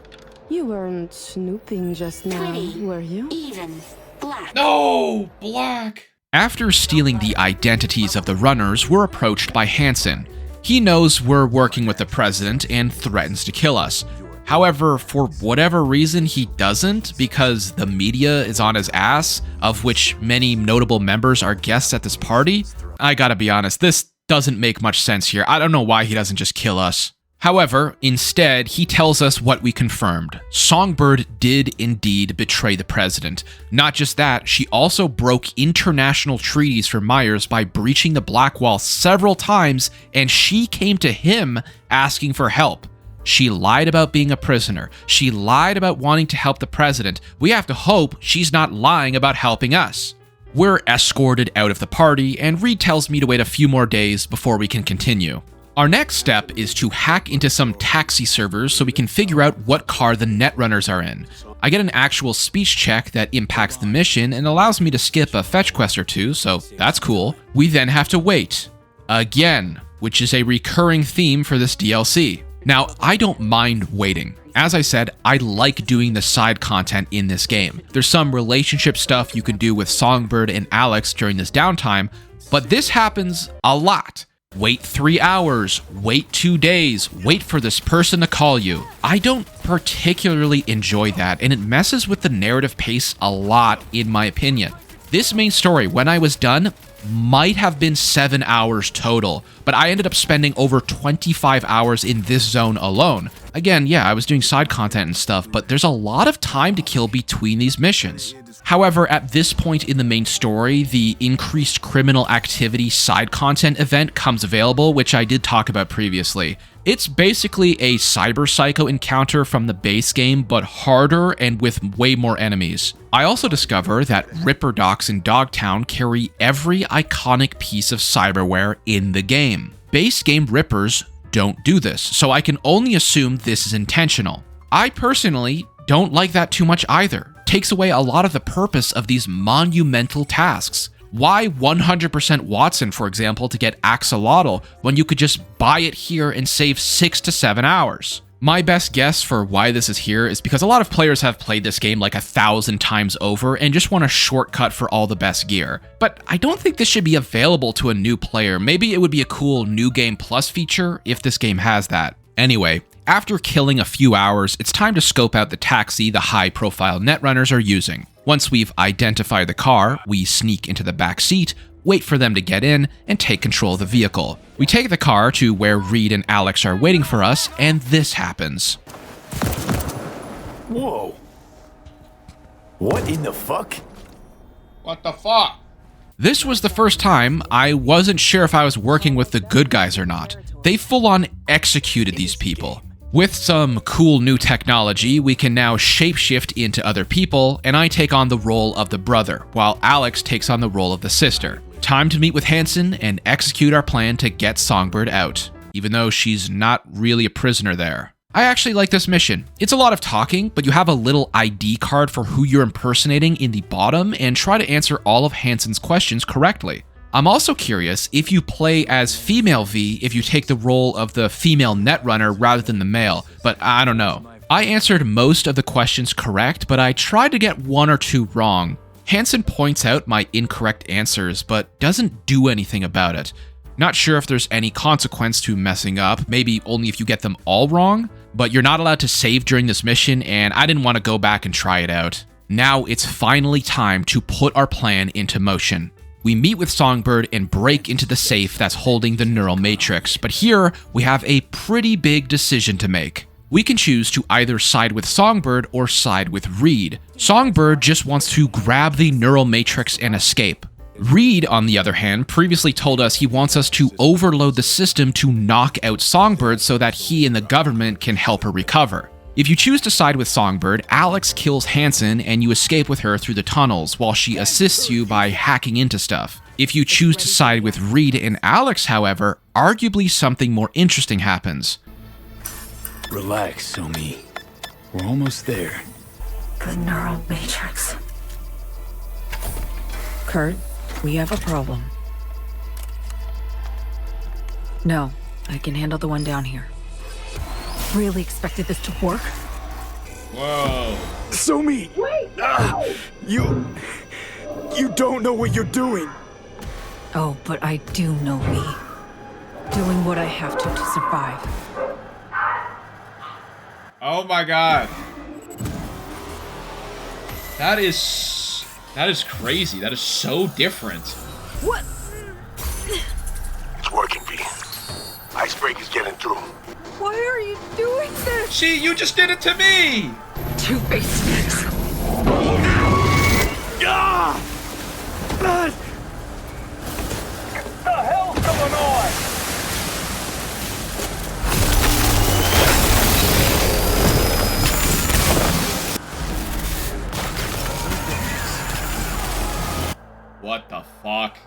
You weren't snooping just now, were you? Even. Black. No! Black! After stealing the identities of the runners, we're approached by Hansen. He knows we're working with the president and threatens to kill us. However, for whatever reason, he doesn't, because the media is on his ass, of which many notable members are guests at this party. I gotta be honest, this doesn't make much sense here. I don't know why he doesn't just kill us. However, instead, he tells us what we confirmed. Songbird did indeed betray the president. Not just that, she also broke international treaties for Myers by breaching the Blackwall several times, and she came to him asking for help. She lied about being a prisoner. She lied about wanting to help the president. We have to hope she's not lying about helping us. We're escorted out of the party, and Reed tells me to wait a few more days before we can continue. Our next step is to hack into some taxi servers so we can figure out what car the netrunners are in. I get an actual speech check that impacts the mission and allows me to skip a fetch quest or two, so that's cool. We then have to wait. Again, which is a recurring theme for this DLC. Now, I don't mind waiting. As I said, I like doing the side content in this game. There's some relationship stuff you can do with Songbird and Alex during this downtime, but this happens a lot. Wait 3 hours, wait 2 days, wait for this person to call you. I don't particularly enjoy that, and it messes with the narrative pace a lot, in my opinion. This main story, when I was done, might have been 7 hours total, but I ended up spending over 25 hours in this zone alone. Again, yeah, I was doing side content and stuff, but there's a lot of time to kill between these missions. However, at this point in the main story, the increased criminal activity side content event comes available, which I did talk about previously. It's basically a cyber psycho encounter from the base game, but harder and with way more enemies. I also discover that Ripper docks in Dogtown carry every iconic piece of cyberware in the game. Base game Rippers don't do this, so I can only assume this is intentional. I personally don't like that too much either. Takes away a lot of the purpose of these monumental tasks. Why 100% Watson, for example, to get Axolotl when you could just buy it here and save 6 to 7 hours? My best guess for why this is here is because a lot of players have played this game like 1,000 times over and just want a shortcut for all the best gear. But I don't think this should be available to a new player. Maybe it would be a cool New Game Plus feature if this game has that. Anyway, after killing a few hours, it's time to scope out the taxi the high-profile netrunners are using. Once we've identified the car, we sneak into the back seat, wait for them to get in, and take control of the vehicle. We take the car to where Reed and Alex are waiting for us, and this happens. Whoa. What in the fuck? What the fuck? This was the first time I wasn't sure if I was working with the good guys or not. They full-on executed these people. With some cool new technology, we can now shapeshift into other people, and I take on the role of the brother, while Alex takes on the role of the sister. Time to meet with Hanson and execute our plan to get Songbird out, even though she's not really a prisoner there. I actually like this mission. It's a lot of talking, but you have a little ID card for who you're impersonating in the bottom and try to answer all of Hanson's questions correctly. I'm also curious if you play as female V if you take the role of the female netrunner rather than the male, but I don't know. I answered most of the questions correct, but I tried to get 1 or 2 wrong. Hanson points out my incorrect answers, but doesn't do anything about it. Not sure if there's any consequence to messing up, maybe only if you get them all wrong, but you're not allowed to save during this mission, and I didn't want to go back and try it out. Now it's finally time to put our plan into motion. We meet with Songbird and break into the safe that's holding the neural matrix, but here we have a pretty big decision to make. We can choose to either side with Songbird or side with Reed. Songbird just wants to grab the neural matrix and escape. Reed, on the other hand, previously told us he wants us to overload the system to knock out Songbird so that he and the government can help her recover. If you choose to side with Songbird, Alex kills Hanson and you escape with her through the tunnels while she assists you by hacking into stuff. If you choose to side with Reed and Alex, however, arguably something more interesting happens. Relax, Somi. We're almost there. The neural matrix. Kurt, we have a problem. No, I can handle the one down here. Really expected this to work? Whoa. Somi! Wait! You don't know what you're doing. Oh, but I do know me. Doing what I have to survive. Oh my god. That is crazy. That is so different. What? It's working, V. Icebreaker's getting through. Why are you doing this? See, you just did it to me! Two-faced snakes. Ah! What the hell's going on? What the fuck?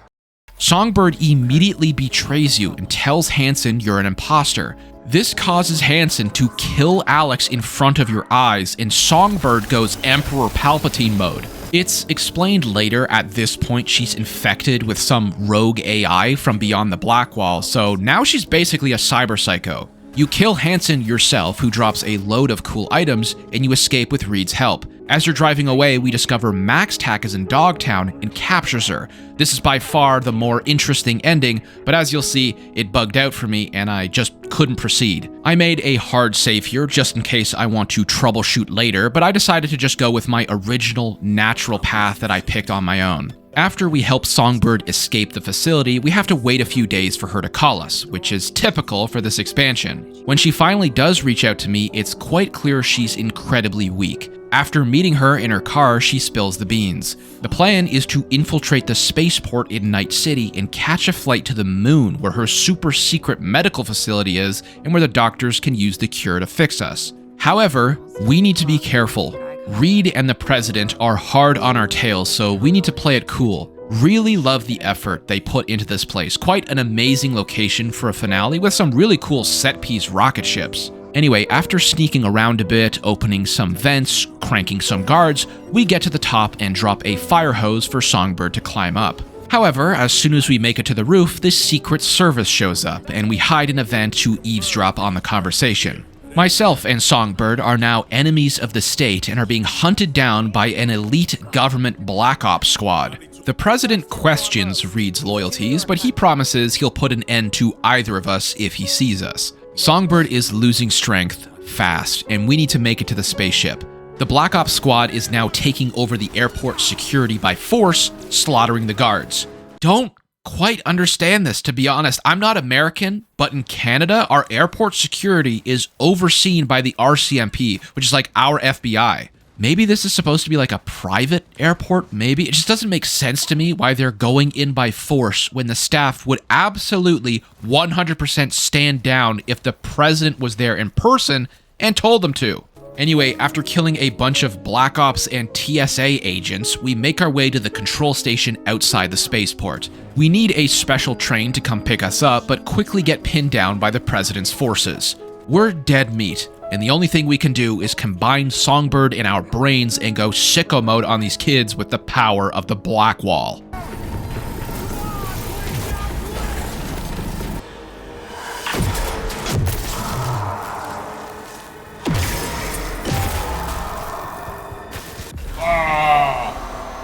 Songbird immediately betrays you and tells Hanson you're an imposter. This causes Hanson to kill Alex in front of your eyes, and Songbird goes Emperor Palpatine mode. It's explained later at this point she's infected with some rogue AI from beyond the Black Wall, so now she's basically a cyber psycho. You kill Hanson yourself, who drops a load of cool items, and you escape with Reed's help. As they're driving away, we discover Max Tack is in Dogtown and captures her. This is by far the more interesting ending, but as you'll see, it bugged out for me and I just couldn't proceed. I made a hard save here just in case I want to troubleshoot later, but I decided to just go with my original natural path that I picked on my own. After we help Songbird escape the facility, we have to wait a few days for her to call us, which is typical for this expansion. When she finally does reach out to me, it's quite clear she's incredibly weak. After meeting her in her car, she spills the beans. The plan is to infiltrate the spaceport in Night City and catch a flight to the moon where her super secret medical facility is and where the doctors can use the cure to fix us. However, we need to be careful. Reed and the president are hard on our tails, so we need to play it cool. Really love the effort they put into this place. Quite an amazing location for a finale with some really cool set-piece rocket ships. Anyway, after sneaking around a bit, opening some vents, cranking some guards, we get to the top and drop a fire hose for Songbird to climb up. However, as soon as we make it to the roof, the Secret Service shows up, and we hide in a vent to eavesdrop on the conversation. Myself and Songbird are now enemies of the state and are being hunted down by an elite government black ops squad. The president questions Reed's loyalties, but he promises he'll put an end to either of us if he sees us. Songbird is losing strength fast, and we need to make it to the spaceship. The Black Ops squad is now taking over the airport security by force, slaughtering the guards. Don't quite understand this, to be honest. I'm not American, but in Canada, our airport security is overseen by the RCMP, which is like our FBI. Maybe this is supposed to be like a private airport, maybe? It just doesn't make sense to me why they're going in by force when the staff would absolutely 100% stand down if the president was there in person and told them to. Anyway, after killing a bunch of Black Ops and TSA agents, we make our way to the control station outside the spaceport. We need a special train to come pick us up, but quickly get pinned down by the president's forces. We're dead meat, and the only thing we can do is combine Songbird in our brains and go sicko mode on these kids with the power of the Black Wall.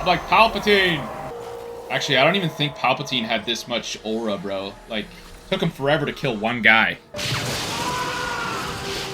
I'm like Palpatine. Actually, I don't even think Palpatine had this much aura, bro. Like, took him forever to kill one guy.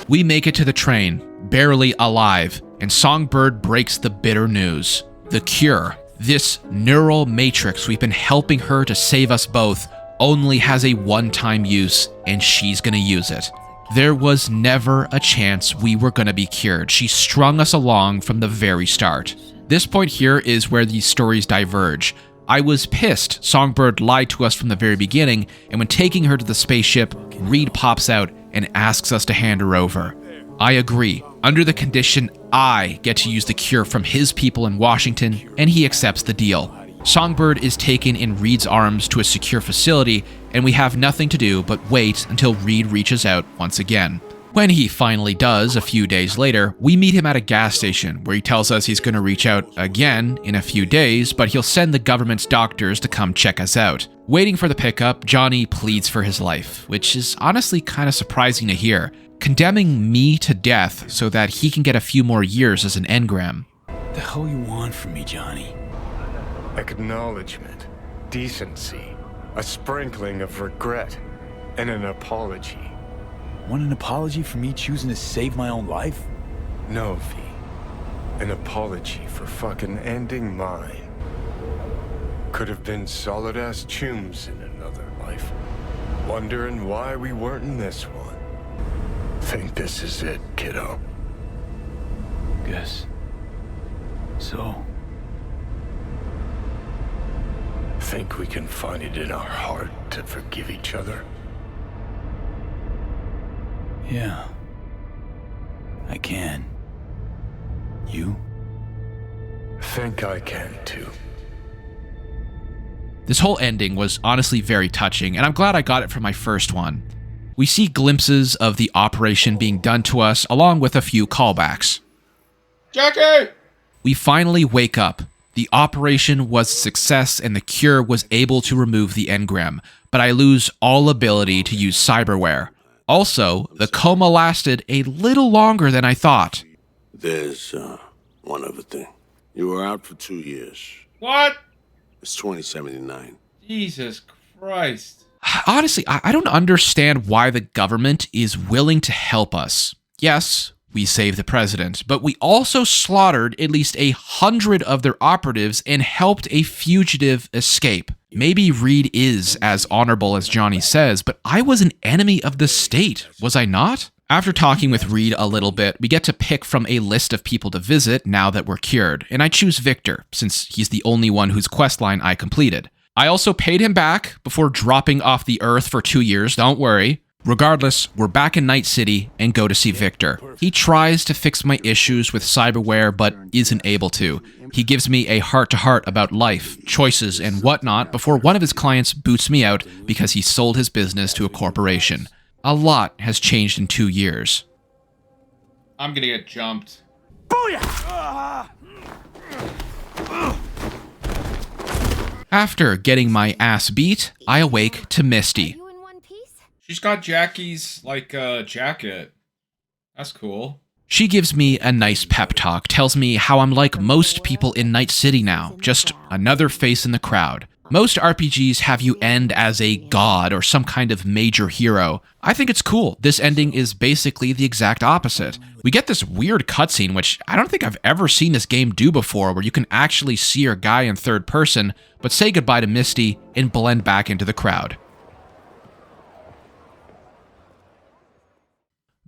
We make it to the train, barely alive, and Songbird breaks the bitter news. The cure, this neural matrix we've been helping her to save us both, only has a one-time use, and she's gonna use it. There was never a chance we were gonna be cured. She strung us along from the very start. This point here is where these stories diverge. I was pissed Songbird lied to us from the very beginning, and when taking her to the spaceship, Reed pops out and asks us to hand her over. I agree, under the condition I get to use the cure from his people in Washington, and he accepts the deal. Songbird is taken in Reed's arms to a secure facility, and we have nothing to do but wait until Reed reaches out once again. When he finally does, a few days later, we meet him at a gas station where he tells us he's going to reach out again in a few days, but he'll send the government's doctors to come check us out. Waiting for the pickup, Johnny pleads for his life, which is honestly kind of surprising to hear, condemning me to death so that he can get a few more years as an engram. The hell you want from me, Johnny? Acknowledgement, decency, a sprinkling of regret, and an apology. Want an apology for me choosing to save my own life? No, V. An apology for fucking ending mine. Could have been solid-ass chooms in another life. Wondering why we weren't in this one. Think this is it, kiddo. Guess so. Think we can find it in our heart to forgive each other? Yeah. I can. You? Think I can too. This whole ending was honestly very touching, and I'm glad I got it for my first one. We see glimpses of the operation being done to us, along with a few callbacks. Jackie! We finally wake up. The operation was a success, and the cure was able to remove the engram, but I lose all ability to use cyberware. Also, the coma lasted a little longer than I thought. There's One other thing. You were out for 2 years. What? It's 2079. Jesus Christ. Honestly, I don't understand why the government is willing to help us. Yes, we saved the president, but we also slaughtered at least 100 of their operatives and helped a fugitive escape. Maybe Reed is as honorable as Johnny says, but I was an enemy of the state, was I not? After talking with Reed a little bit, we get to pick from a list of people to visit now that we're cured, and I choose Victor, since he's the only one whose questline I completed. I also paid him back before dropping off the Earth for 2 years, don't worry. Regardless, we're back in Night City and go to see Victor. He tries to fix my issues with cyberware, but isn't able to. He gives me a heart-to-heart about life, choices, and whatnot before one of his clients boots me out because he sold his business to a corporation. A lot has changed in 2 years. I'm gonna get jumped. After getting my ass beat, I awake to Misty. She's got Jackie's, jacket. That's cool. She gives me a nice pep talk, tells me how I'm like most people in Night City now, just another face in the crowd. Most RPGs have you end as a god or some kind of major hero. I think it's cool. This ending is basically the exact opposite. We get this weird cutscene, which I don't think I've ever seen this game do before, where you can actually see your guy in third person, but say goodbye to Misty and blend back into the crowd.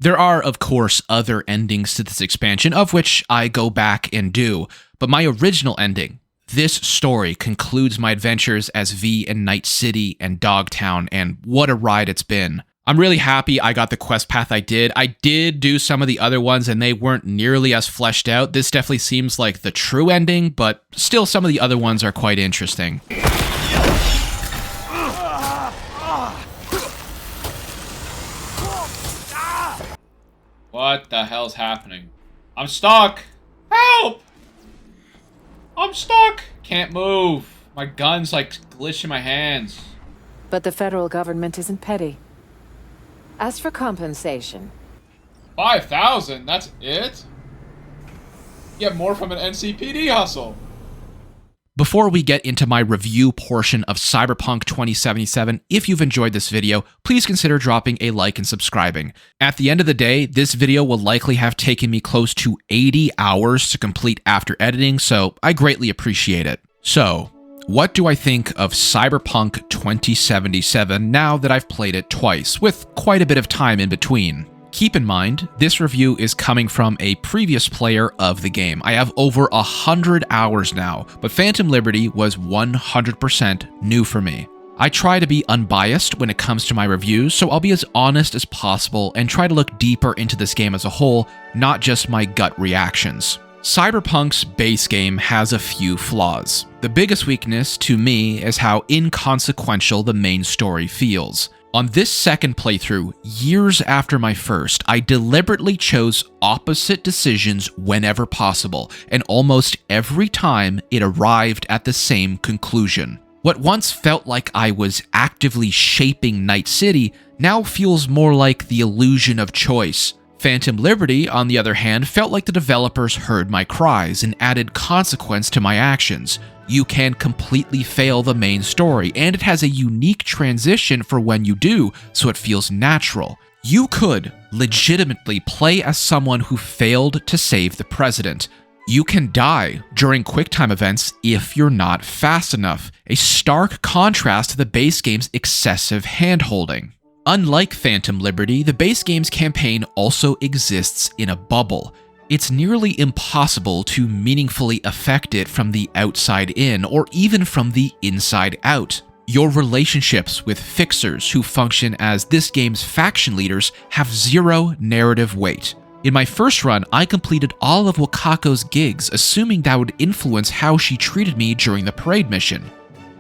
There are, of course, other endings to this expansion, of which I go back and do, but my original ending, this story, concludes my adventures as V in Night City and Dogtown, and what a ride it's been. I'm really happy I got the quest path I did. I did do some of the other ones, and they weren't nearly as fleshed out. This definitely seems like the true ending, but still some of the other ones are quite interesting. What the hell's happening? I'm stuck! Help! I'm stuck! Can't move. My gun's glitched in my hands. But the federal government isn't petty. As for compensation... 5,000? That's it? Get more from an NCPD hustle. Before we get into my review portion of Cyberpunk 2077, if you've enjoyed this video, please consider dropping a like and subscribing. At the end of the day, this video will likely have taken me close to 80 hours to complete after editing, so I greatly appreciate it. So, what do I think of Cyberpunk 2077 now that I've played it twice, with quite a bit of time in between? Keep in mind, this review is coming from a previous player of the game. I have over 100 hours now, but Phantom Liberty was 100% new for me. I try to be unbiased when it comes to my reviews, so I'll be as honest as possible and try to look deeper into this game as a whole, not just my gut reactions. Cyberpunk's base game has a few flaws. The biggest weakness to me is how inconsequential the main story feels. On this second playthrough, years after my first, I deliberately chose opposite decisions whenever possible, and almost every time it arrived at the same conclusion. What once felt like I was actively shaping Night City now feels more like the illusion of choice. Phantom Liberty, on the other hand, felt like the developers heard my cries and added consequence to my actions. You can completely fail the main story, and it has a unique transition for when you do, so it feels natural. You could legitimately play as someone who failed to save the president. You can die during QuickTime events if you're not fast enough, a stark contrast to the base game's excessive handholding. Unlike Phantom Liberty, the base game's campaign also exists in a bubble. It's nearly impossible to meaningfully affect it from the outside in, or even from the inside out. Your relationships with fixers who function as this game's faction leaders have zero narrative weight. In my first run, I completed all of Wakako's gigs, assuming that would influence how she treated me during the parade mission.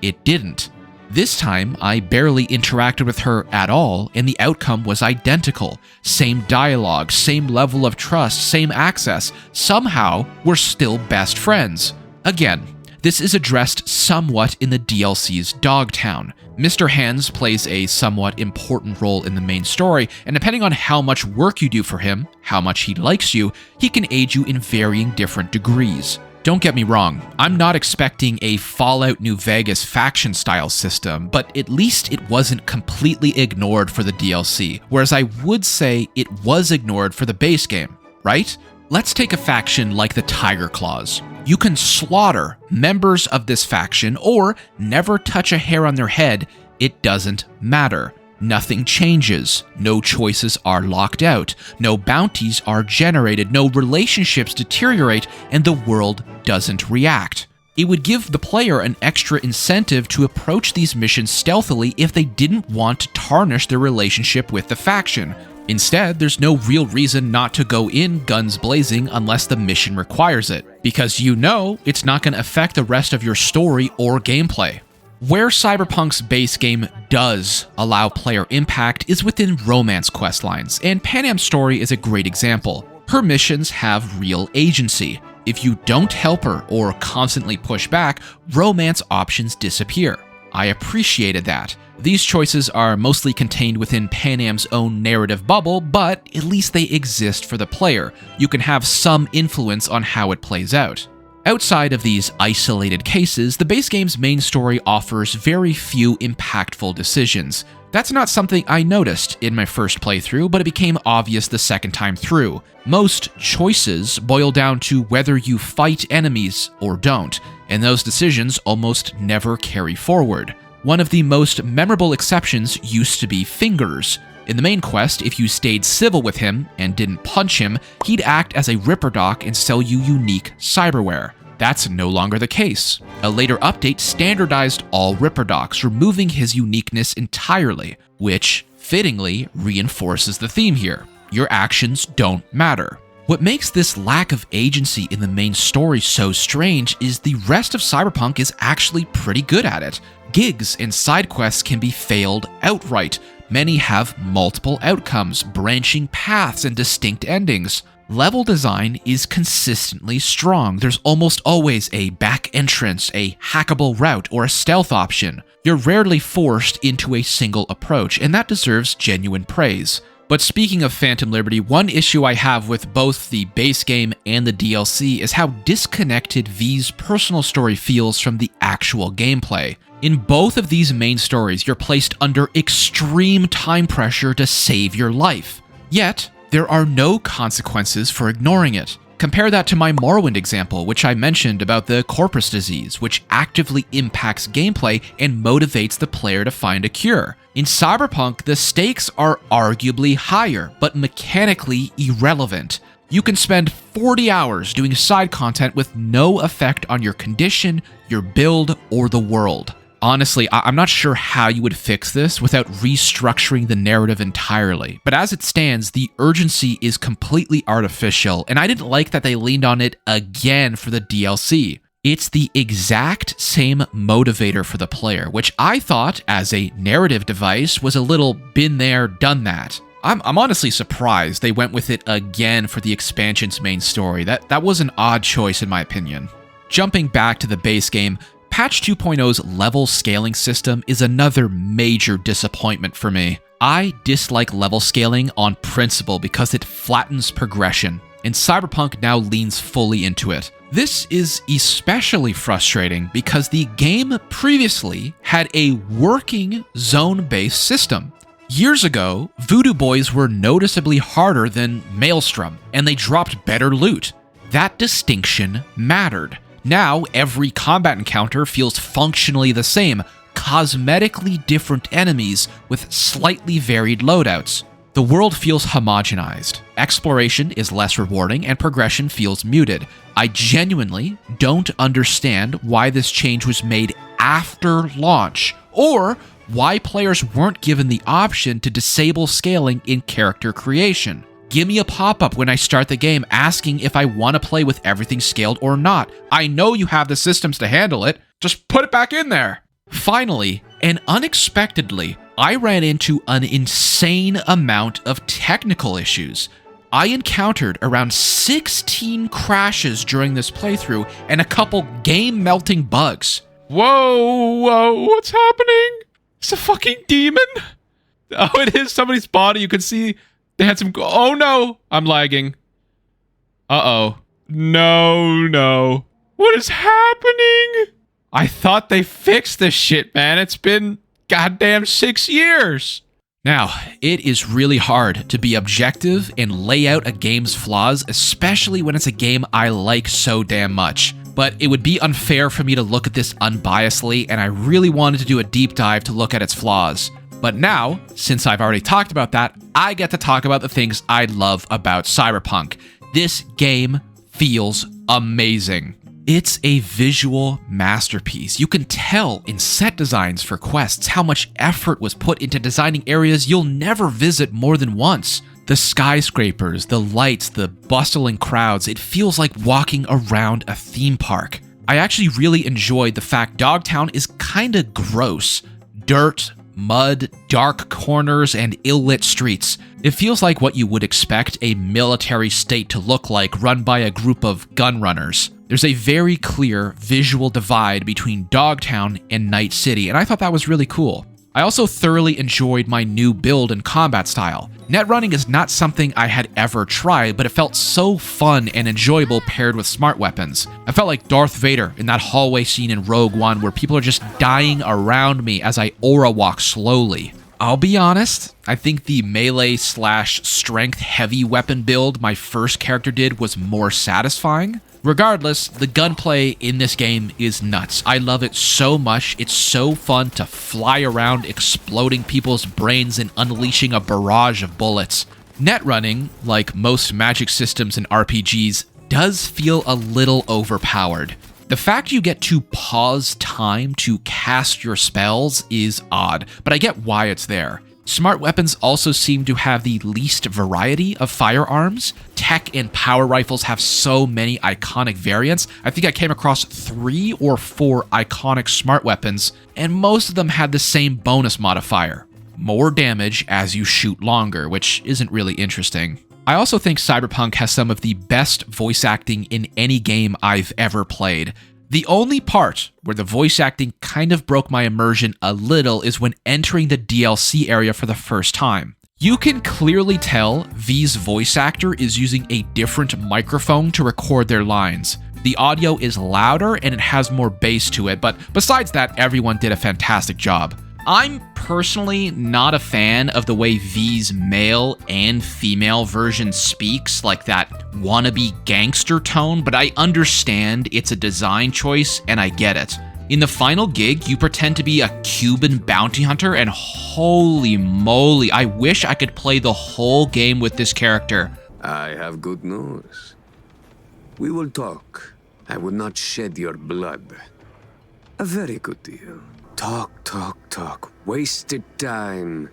It didn't. This time, I barely interacted with her at all, and the outcome was identical. Same dialogue, same level of trust, same access. Somehow, we're still best friends. Again, This is addressed somewhat in the DLC's Dogtown. Mr. Hands plays a somewhat important role in the main story, and depending on how much work you do for him, how much he likes you, he can aid you in varying different degrees. Don't get me wrong, I'm not expecting a Fallout New Vegas faction-style system, but at least it wasn't completely ignored for the DLC, whereas I would say it was ignored for the base game, right? Let's take a faction like the Tiger Claws. You can slaughter members of this faction or never touch a hair on their head. It doesn't matter. Nothing changes. No choices are locked out. No bounties are generated. No relationships deteriorate, and the world doesn't react. It would give the player an extra incentive to approach these missions stealthily if they didn't want to tarnish their relationship with the faction. Instead, there's no real reason not to go in guns blazing unless the mission requires it, because you know it's not going to affect the rest of your story or gameplay. Where Cyberpunk's base game does allow player impact is within romance questlines, and Pan Am's story is a great example. Her missions have real agency. If you don't help her or constantly push back, romance options disappear. I appreciated that. These choices are mostly contained within Pan Am's own narrative bubble, but at least they exist for the player. You can have some influence on how it plays out. Outside of these isolated cases, the base game's main story offers very few impactful decisions. That's not something I noticed in my first playthrough, but it became obvious the second time through. Most choices boil down to whether you fight enemies or don't, and those decisions almost never carry forward. One of the most memorable exceptions used to be Fingers. In the main quest, if you stayed civil with him and didn't punch him, he'd act as a Ripper Doc and sell you unique cyberware. That's no longer the case. A later update standardized all Ripper Docs, removing his uniqueness entirely, which, fittingly, reinforces the theme here. Your actions don't matter. What makes this lack of agency in the main story so strange is the rest of Cyberpunk is actually pretty good at it. Gigs and side quests can be failed outright. Many have multiple outcomes, branching paths, and distinct endings. Level design is consistently strong. There's almost always a back entrance, a hackable route, or a stealth option. You're rarely forced into a single approach, and that deserves genuine praise. But speaking of Phantom Liberty, one issue I have with both the base game and the DLC is how disconnected V's personal story feels from the actual gameplay. In both of these main stories, you're placed under extreme time pressure to save your life. Yet, there are no consequences for ignoring it. Compare that to my Morrowind example, which I mentioned about the Corpus disease, which actively impacts gameplay and motivates the player to find a cure. In Cyberpunk, the stakes are arguably higher, but mechanically irrelevant. You can spend 40 hours doing side content with no effect on your condition, your build, or the world. Honestly, I'm not sure how you would fix this without restructuring the narrative entirely, but as it stands, the urgency is completely artificial, and I didn't like that they leaned on it again for the DLC. It's the exact same motivator for the player, which I thought, as a narrative device, was a little been there, done that. I'm honestly surprised they went with it again for the expansion's main story. That was an odd choice in my opinion. Jumping back to the base game, Patch 2.0's level scaling system is another major disappointment for me. I dislike level scaling on principle because it flattens progression, and Cyberpunk now leans fully into it. This is especially frustrating because the game previously had a working zone-based system. Years ago, Voodoo Boys were noticeably harder than Maelstrom, and they dropped better loot. That distinction mattered. Now, every combat encounter feels functionally the same, cosmetically different enemies with slightly varied loadouts. The world feels homogenized, exploration is less rewarding, and progression feels muted. I genuinely don't understand why this change was made after launch, or why players weren't given the option to disable scaling in character creation. Give me a pop-up when I start the game asking if I want to play with everything scaled or not. I know you have the systems to handle it. Just put it back in there. Finally, and unexpectedly, I ran into an insane amount of technical issues. I encountered around 16 crashes during this playthrough and a couple game-melting bugs. Whoa, what's happening? It's a fucking demon? Oh, it is somebody's body. You can see they had some... Oh, no. I'm lagging. Uh-oh. No. What is happening? I thought they fixed this shit, man. It's been goddamn 6 years. Now, it is really hard to be objective and lay out a game's flaws, especially when it's a game I like so damn much. But it would be unfair for me to look at this unbiasedly, and I really wanted to do a deep dive to look at its flaws. But now, since I've already talked about that, I get to talk about the things I love about Cyberpunk. This game feels amazing. It's a visual masterpiece. You can tell in set designs for quests how much effort was put into designing areas you'll never visit more than once. The skyscrapers, the lights, the bustling crowds, it feels like walking around a theme park. I actually really enjoyed the fact Dogtown is kinda gross. Dirt, mud, dark corners, and ill-lit streets. It feels like what you would expect a military state to look like run by a group of gun runners. There's a very clear visual divide between Dogtown and Night City, and I thought that was really cool. I also thoroughly enjoyed my new build and combat style. Net running is not something I had ever tried, but it felt so fun and enjoyable paired with smart weapons. I felt like Darth Vader in that hallway scene in Rogue One where people are just dying around me as I aura walk slowly. I'll be honest, I think the melee/strength heavy weapon build my first character did was more satisfying. Regardless, the gunplay in this game is nuts. I love it so much. It's so fun to fly around exploding people's brains and unleashing a barrage of bullets. Net running, like most magic systems in RPGs, does feel a little overpowered. The fact you get to pause time to cast your spells is odd, but I get why it's there. Smart weapons also seem to have the least variety of firearms. Tech and power rifles have so many iconic variants. I think I came across 3 or 4 iconic smart weapons, and most of them had the same bonus modifier. More damage as you shoot longer, which isn't really interesting. I also think Cyberpunk has some of the best voice acting in any game I've ever played. The only part where the voice acting kind of broke my immersion a little is when entering the DLC area for the first time. You can clearly tell V's voice actor is using a different microphone to record their lines. The audio is louder and it has more bass to it, but besides that, everyone did a fantastic job. I'm personally not a fan of the way V's male and female version speaks, like that wannabe gangster tone, but I understand it's a design choice and I get it. In the final gig, you pretend to be a Cuban bounty hunter, and holy moly, I wish I could play the whole game with this character. I have good news. We will talk. I will not shed your blood. A very good deal. Talk. Wasted time.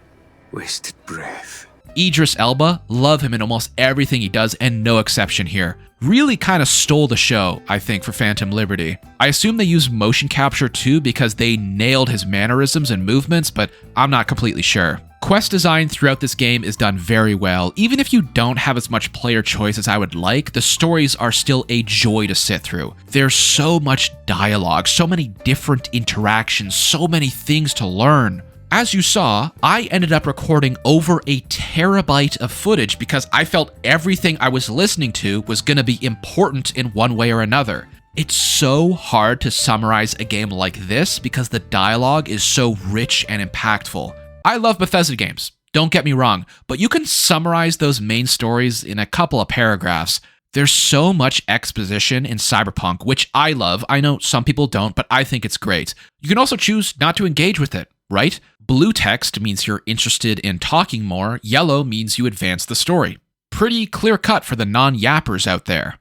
Wasted breath. Idris Elba, love him in almost everything he does, and no exception here. Really kind of stole the show, I think, for Phantom Liberty. I assume they used motion capture too because they nailed his mannerisms and movements, but I'm not completely sure. Quest design throughout this game is done very well. Even if you don't have as much player choice as I would like, the stories are still a joy to sit through. There's so much dialogue, so many different interactions, so many things to learn. As you saw, I ended up recording over a terabyte of footage because I felt everything I was listening to was going to be important in one way or another. It's so hard to summarize a game like this because the dialogue is so rich and impactful. I love Bethesda games, don't get me wrong, but you can summarize those main stories in a couple of paragraphs. There's so much exposition in Cyberpunk, which I love. I know some people don't, but I think it's great. You can also choose not to engage with it, right? Blue text means you're interested in talking more. Yellow means you advance the story. Pretty clear cut for the non-yappers out there.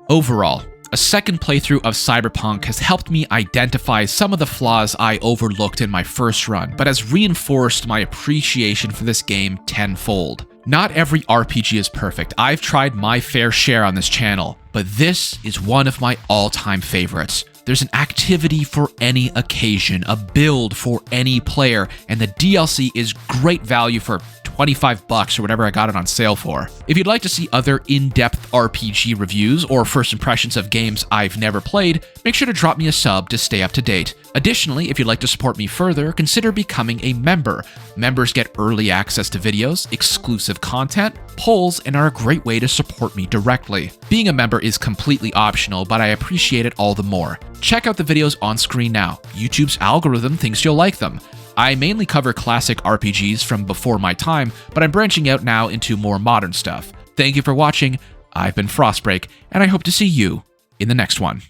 Overall, a second playthrough of Cyberpunk has helped me identify some of the flaws I overlooked in my first run, but has reinforced my appreciation for this game tenfold. Not every RPG is perfect. I've tried my fair share on this channel, but this is one of my all-time favorites. There's an activity for any occasion, a build for any player, and the DLC is great value for 25 bucks or whatever I got it on sale for. If you'd like to see other in-depth RPG reviews or first impressions of games I've never played, make sure to drop me a sub to stay up to date. Additionally, if you'd like to support me further, consider becoming a member. Members get early access to videos, exclusive content, polls, and are a great way to support me directly. Being a member is completely optional, but I appreciate it all the more. Check out the videos on screen now. YouTube's algorithm thinks you'll like them. I mainly cover classic RPGs from before my time, but I'm branching out now into more modern stuff. Thank you for watching. I've been Frostbreak, and I hope to see you in the next one.